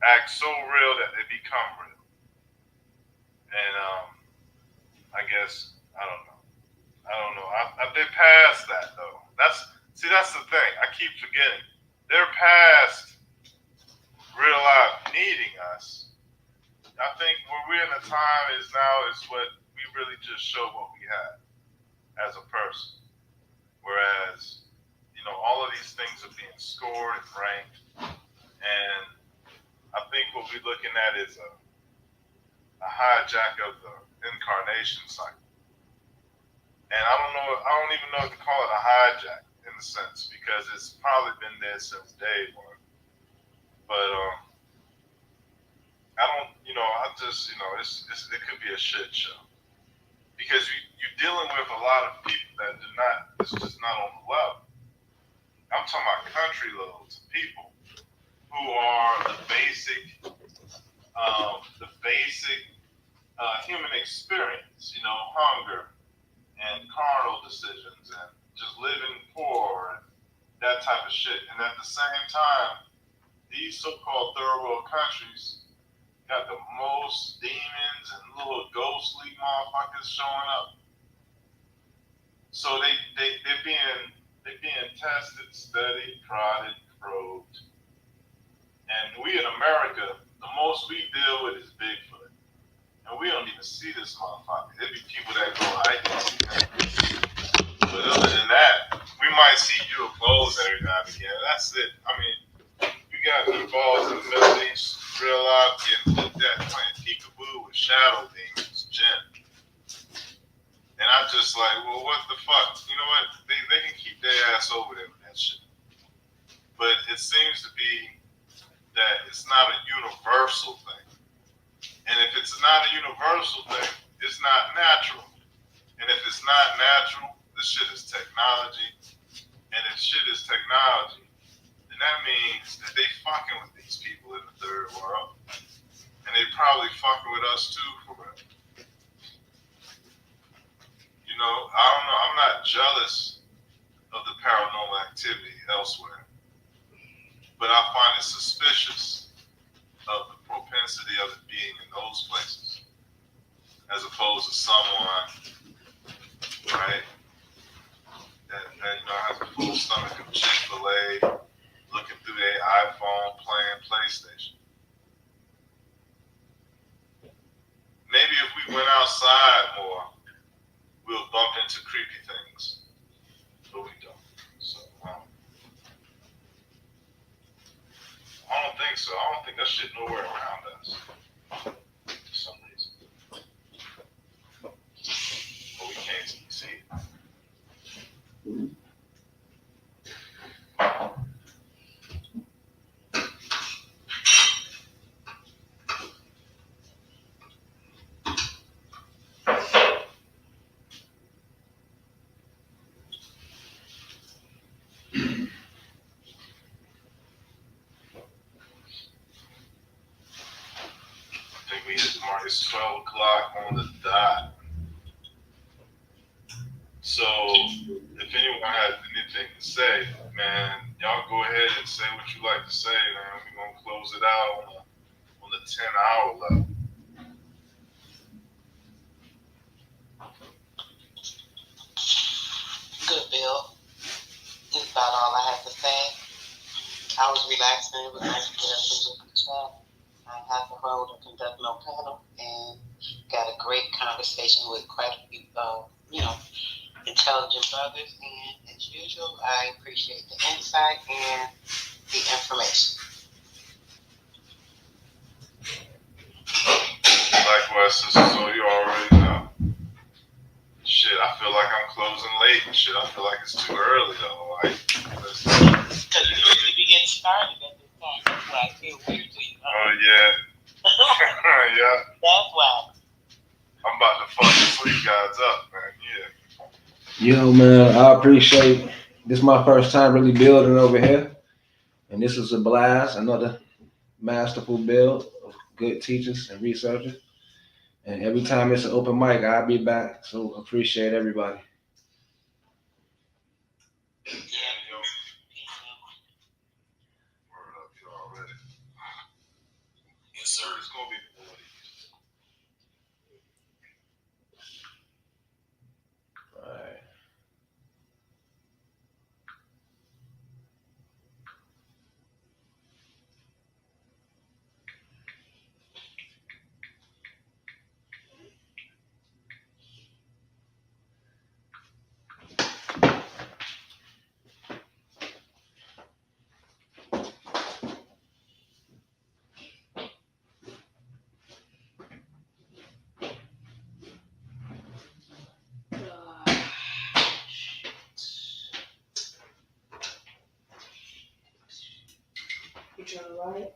act so real that they become real. And I guess I don't know. They're past that though. That's the thing. I keep forgetting. They're past real life needing us. I think where we're in the time is what we really just show what we have as a person. Whereas, all of these things are being scored and ranked. And I think what we're looking at is a hijack of the incarnation cycle. And I don't even know if to call it a hijack in a sense, because it's probably been there since day one. But it could be a shit show. Because you're dealing with a lot of people that it's just not on the level. I'm talking about country loads of people who are the basic human experience, hunger and carnal decisions and just living poor and that type of shit. And at the same time, these so-called third world countries got the most demons and little ghostly motherfuckers showing up. So they're being tested, studied, prodded, probed. And we in America, the most we deal with is Bigfoot. And we don't even see this motherfucker. There be people that go, I can see him. But other than that, we might see UFOs every now and again. That's it. I mean, you got evolved in the Middle East, real life, getting looked at playing peekaboo with shadow demons, Jinn. And I'm just like, well, what the fuck? You know what? They can keep their ass over there with that shit. But it seems to be that it's not a universal thing. And if it's not a universal thing, it's not natural. And if it's not natural, the shit is technology. And if shit is technology, then that means that they fucking with these people in the third world. And they probably fucking with us too for real. I don't know. I'm not jealous of the paranormal activity elsewhere. But I find it suspicious of the propensity of it being in those places, as opposed to someone, right, that has a full stomach of Chick-fil-A, looking through their iPhone, playing PlayStation. Maybe if we went outside more, we'll bump into creepy things, but we don't. think so. I don't think that shit nowhere around us for some reason. But we can't see it. I think we hit the mark. It's 12 o'clock on the dot. So, if anyone has anything to say, man, y'all go ahead and say what you like to say, man. We're gonna close it out on the 10-hour level. Good, Bill. That's about all I have to say. I was relaxing. It was nice to get up and look at the chat. I have to hold or conduct no panel, and got a great conversation with quite a few, intelligent brothers. And as usual, I appreciate the insight and the information. Likewise, sister, so you already know. Shit, I feel like I'm closing late and shit. I feel like it's too early though. Because you usually be getting started at this time. That's why I feel weird to you. Oh yeah. Yeah. That's why. I'm about to fuck the sleep guys up, man. Yeah. Yo, man, I appreciate this. Is my first time really building over here, and this is a blast. Another masterful build of good teachers and researchers. And every time it's an open mic, I'll be back. So appreciate everybody. Yeah, yo. Word up, you already. Yes, sir. It's gonna be the 40. All right. You trying to write?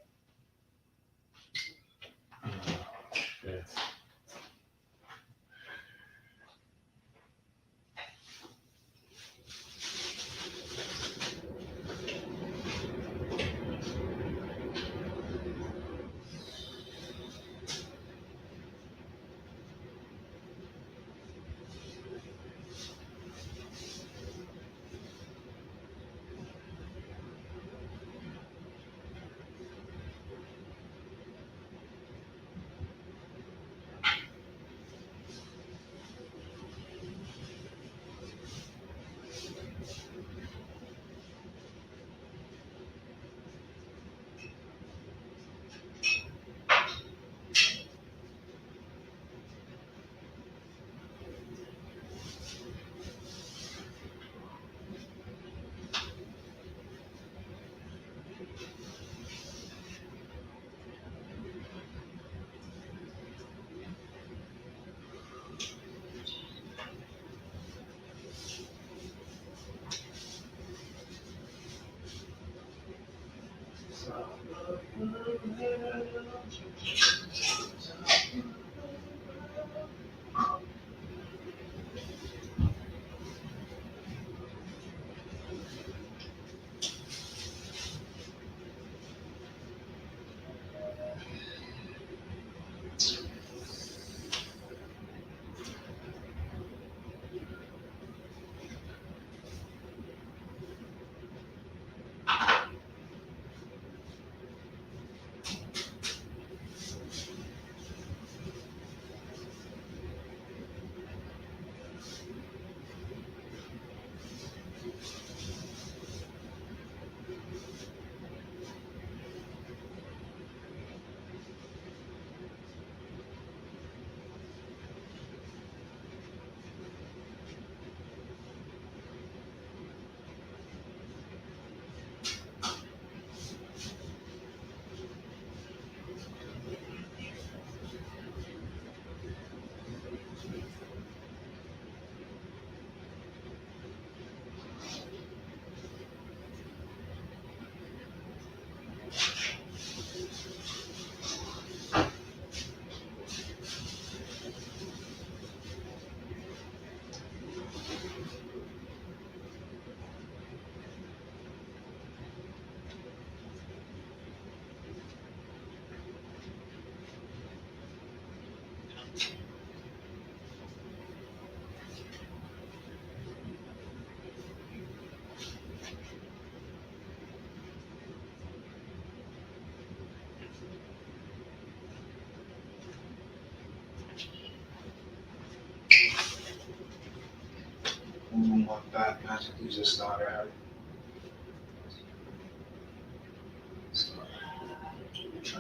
on that. Magic, you just started out.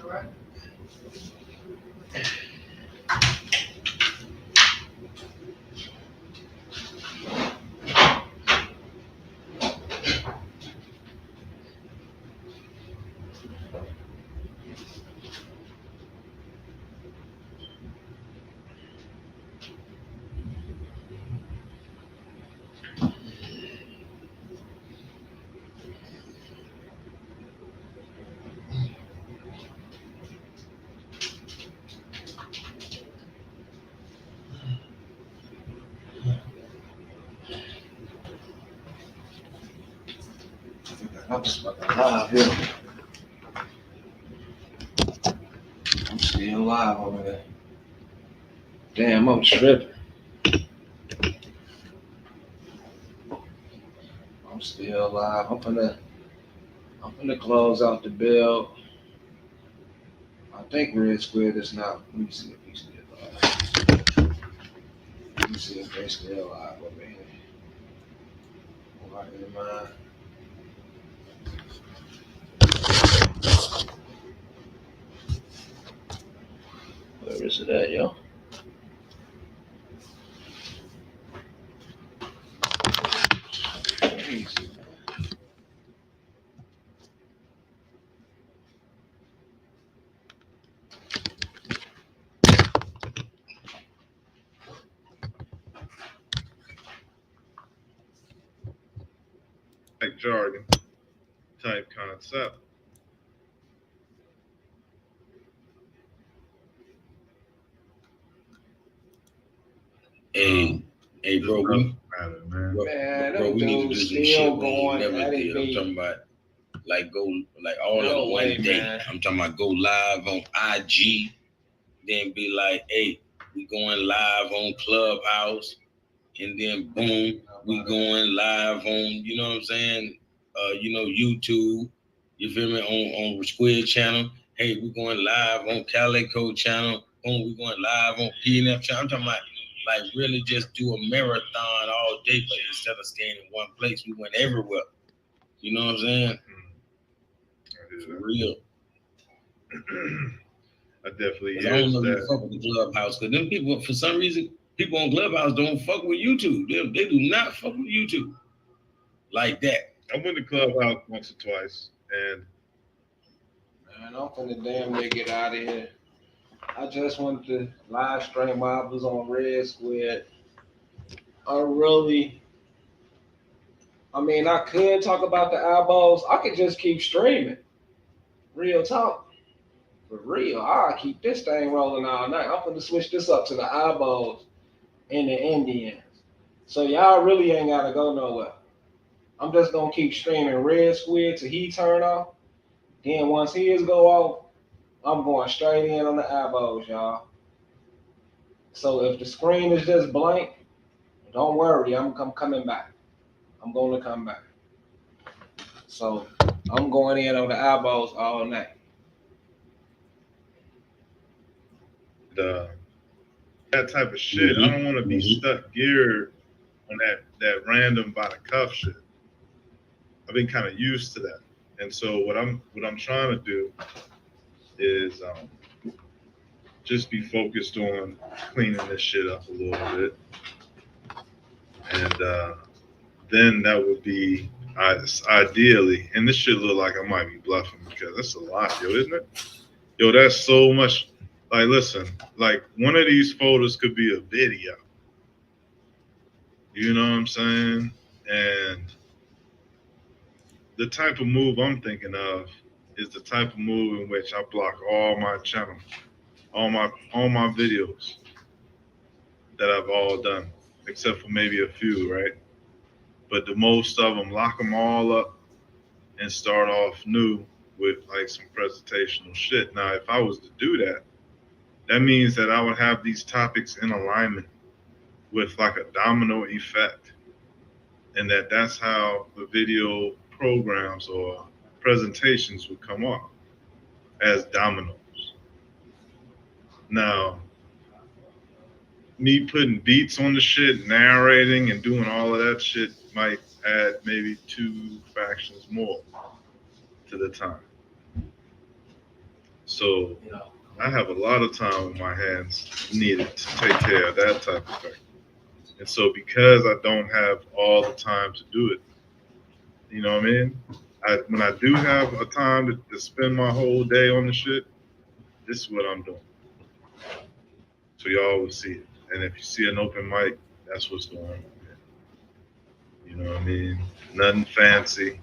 All right. I'm just fucking live here. I'm still live over there. Damn, I'm tripping. I'm still live. I'm finna close out the bill. I think Red Squid is not. Let me see if he's still live. Let me see if they're still live over here. All right, in mind. Where is it at, yo? Jeez. Like jargon type concept. Hey, bro, we need to do some shit we ain't never did. I'm talking about like go like all in one day. Man. I'm talking about go live on IG, then be like, hey, we going live on Clubhouse, and then boom, we going live on, you know what I'm saying? YouTube. You feel me? On Squid channel. Hey, we going live on Calico channel. Boom, we going live on PNF channel. I'm talking about like really just do a marathon all day, but instead of staying in one place, we went everywhere. You know what I'm saying? For real. I definitely use I don't know that. You fuck with the Clubhouse, because them people, for some reason, people on Clubhouse don't fuck with YouTube. They do not fuck with YouTube like that. I went to Clubhouse once or twice, and man, I'm finna damn near get out of here. I just wanted to live stream while I was on Red Squid. I could talk about the eyeballs. I could just keep streaming. Real talk. For real, I'll keep this thing rolling all night. I'm gonna switch this up to the eyeballs and the Indians. So y'all really ain't gotta go nowhere. I'm just gonna keep streaming Red Squid till he turn off. Then once his go off, I'm going straight in on the eyeballs, y'all. So if the screen is just blank, don't worry, I'm coming back. I'm gonna come back. So I'm going in on the eyeballs all night. That type of shit, I don't want to be stuck geared on that random by the cuff shit. I've been kind of used to that, and so what I'm trying to do is just be focused on cleaning this shit up a little bit, and then that would be ideally. And this shit look like I might be bluffing because that's a lot, yo, isn't it? Yo, that's so much. Like, listen, like one of these photos could be a video. You know what I'm saying? And the type of move I'm thinking of is the type of move in which I block all my channels, all my videos that I've all done, except for maybe a few, right? But the most of them, lock them all up and start off new with like some presentational shit. Now, if I was to do that, that means that I would have these topics in alignment with like a domino effect, and that's how the video programs or presentations would come off, as dominoes. Now, me putting beats on the shit, narrating and doing all of that shit might add maybe 2 factions more to the time. So I have a lot of time on my hands needed to take care of that type of thing. And so because I don't have all the time to do it, you know what I mean? When I do have a time to spend my whole day on the shit, this is what I'm doing. So y'all will see it. And if you see an open mic, that's what's going on. You know what I mean? Nothing fancy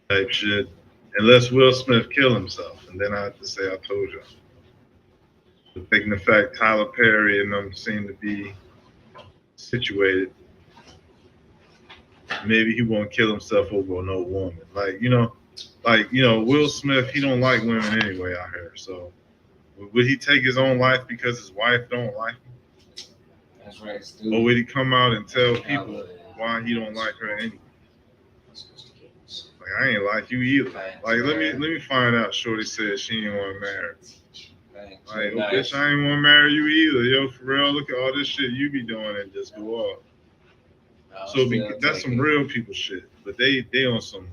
type shit. Unless Will Smith kill himself. And then I have to say, I told you. But taking the fact Tyler Perry and them seem to be situated, maybe he won't kill himself over no woman. Like, you know, Will Smith, he don't like women anyway out here. So would he take his own life because his wife don't like him? That's right, Stu. Or would he come out and tell people why he don't like her anyway? Like, I ain't like you either. Like, let me find out. Shorty said she ain't want to marry. Like, oh, bitch, I ain't want to marry you either. Yo, for real, look at all this shit you be doing and just go off. So that's some real people shit. But they on some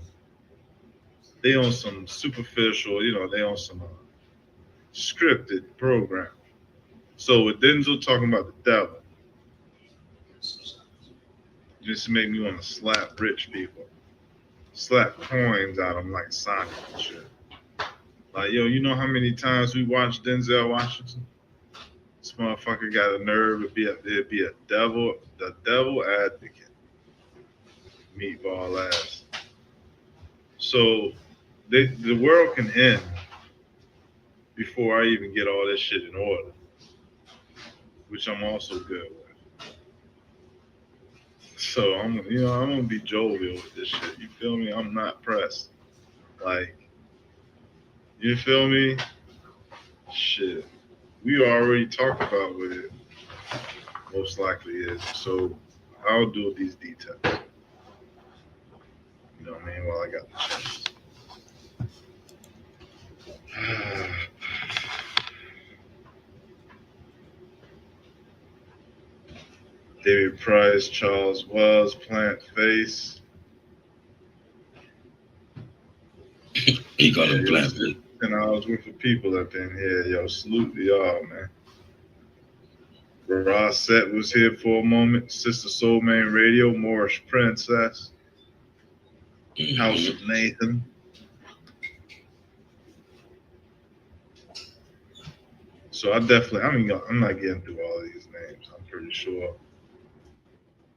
superficial, you know, they on some scripted program. So with Denzel talking about the devil, just make me want to slap rich people, slap coins out of them like Sonic and shit. Like, yo, you know how many times we watched Denzel Washington? This motherfucker got a nerve to be the devil advocate. Meatball ass. So the world can end before I even get all this shit in order, which I'm also good with. So I'm gonna be jovial with this shit. You feel me? I'm not pressed. Like, you feel me? Shit. We already talked about what it most likely is. So I'll do these details. You know what I mean? While I got the chance. David Price, Charles Wells, Plant Face. He got a Plant Face. 10 hours worth of people up in here. Yo, salute to y'all, man. Ross Set was here for a moment. Sister Soul Man Radio, Moorish Princess. House of Nathan. So I'm not getting through all of these names. I'm pretty sure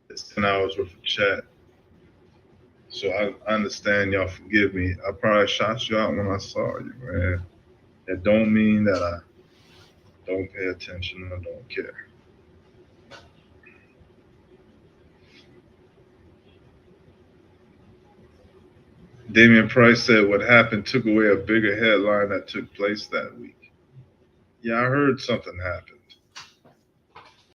it's 10 hours worth of chat. So I understand, y'all forgive me. I probably shot you out when I saw you, man. That don't mean that I don't pay attention or don't care. Damian Price said what happened took away a bigger headline that took place that week. Yeah, I heard something happened.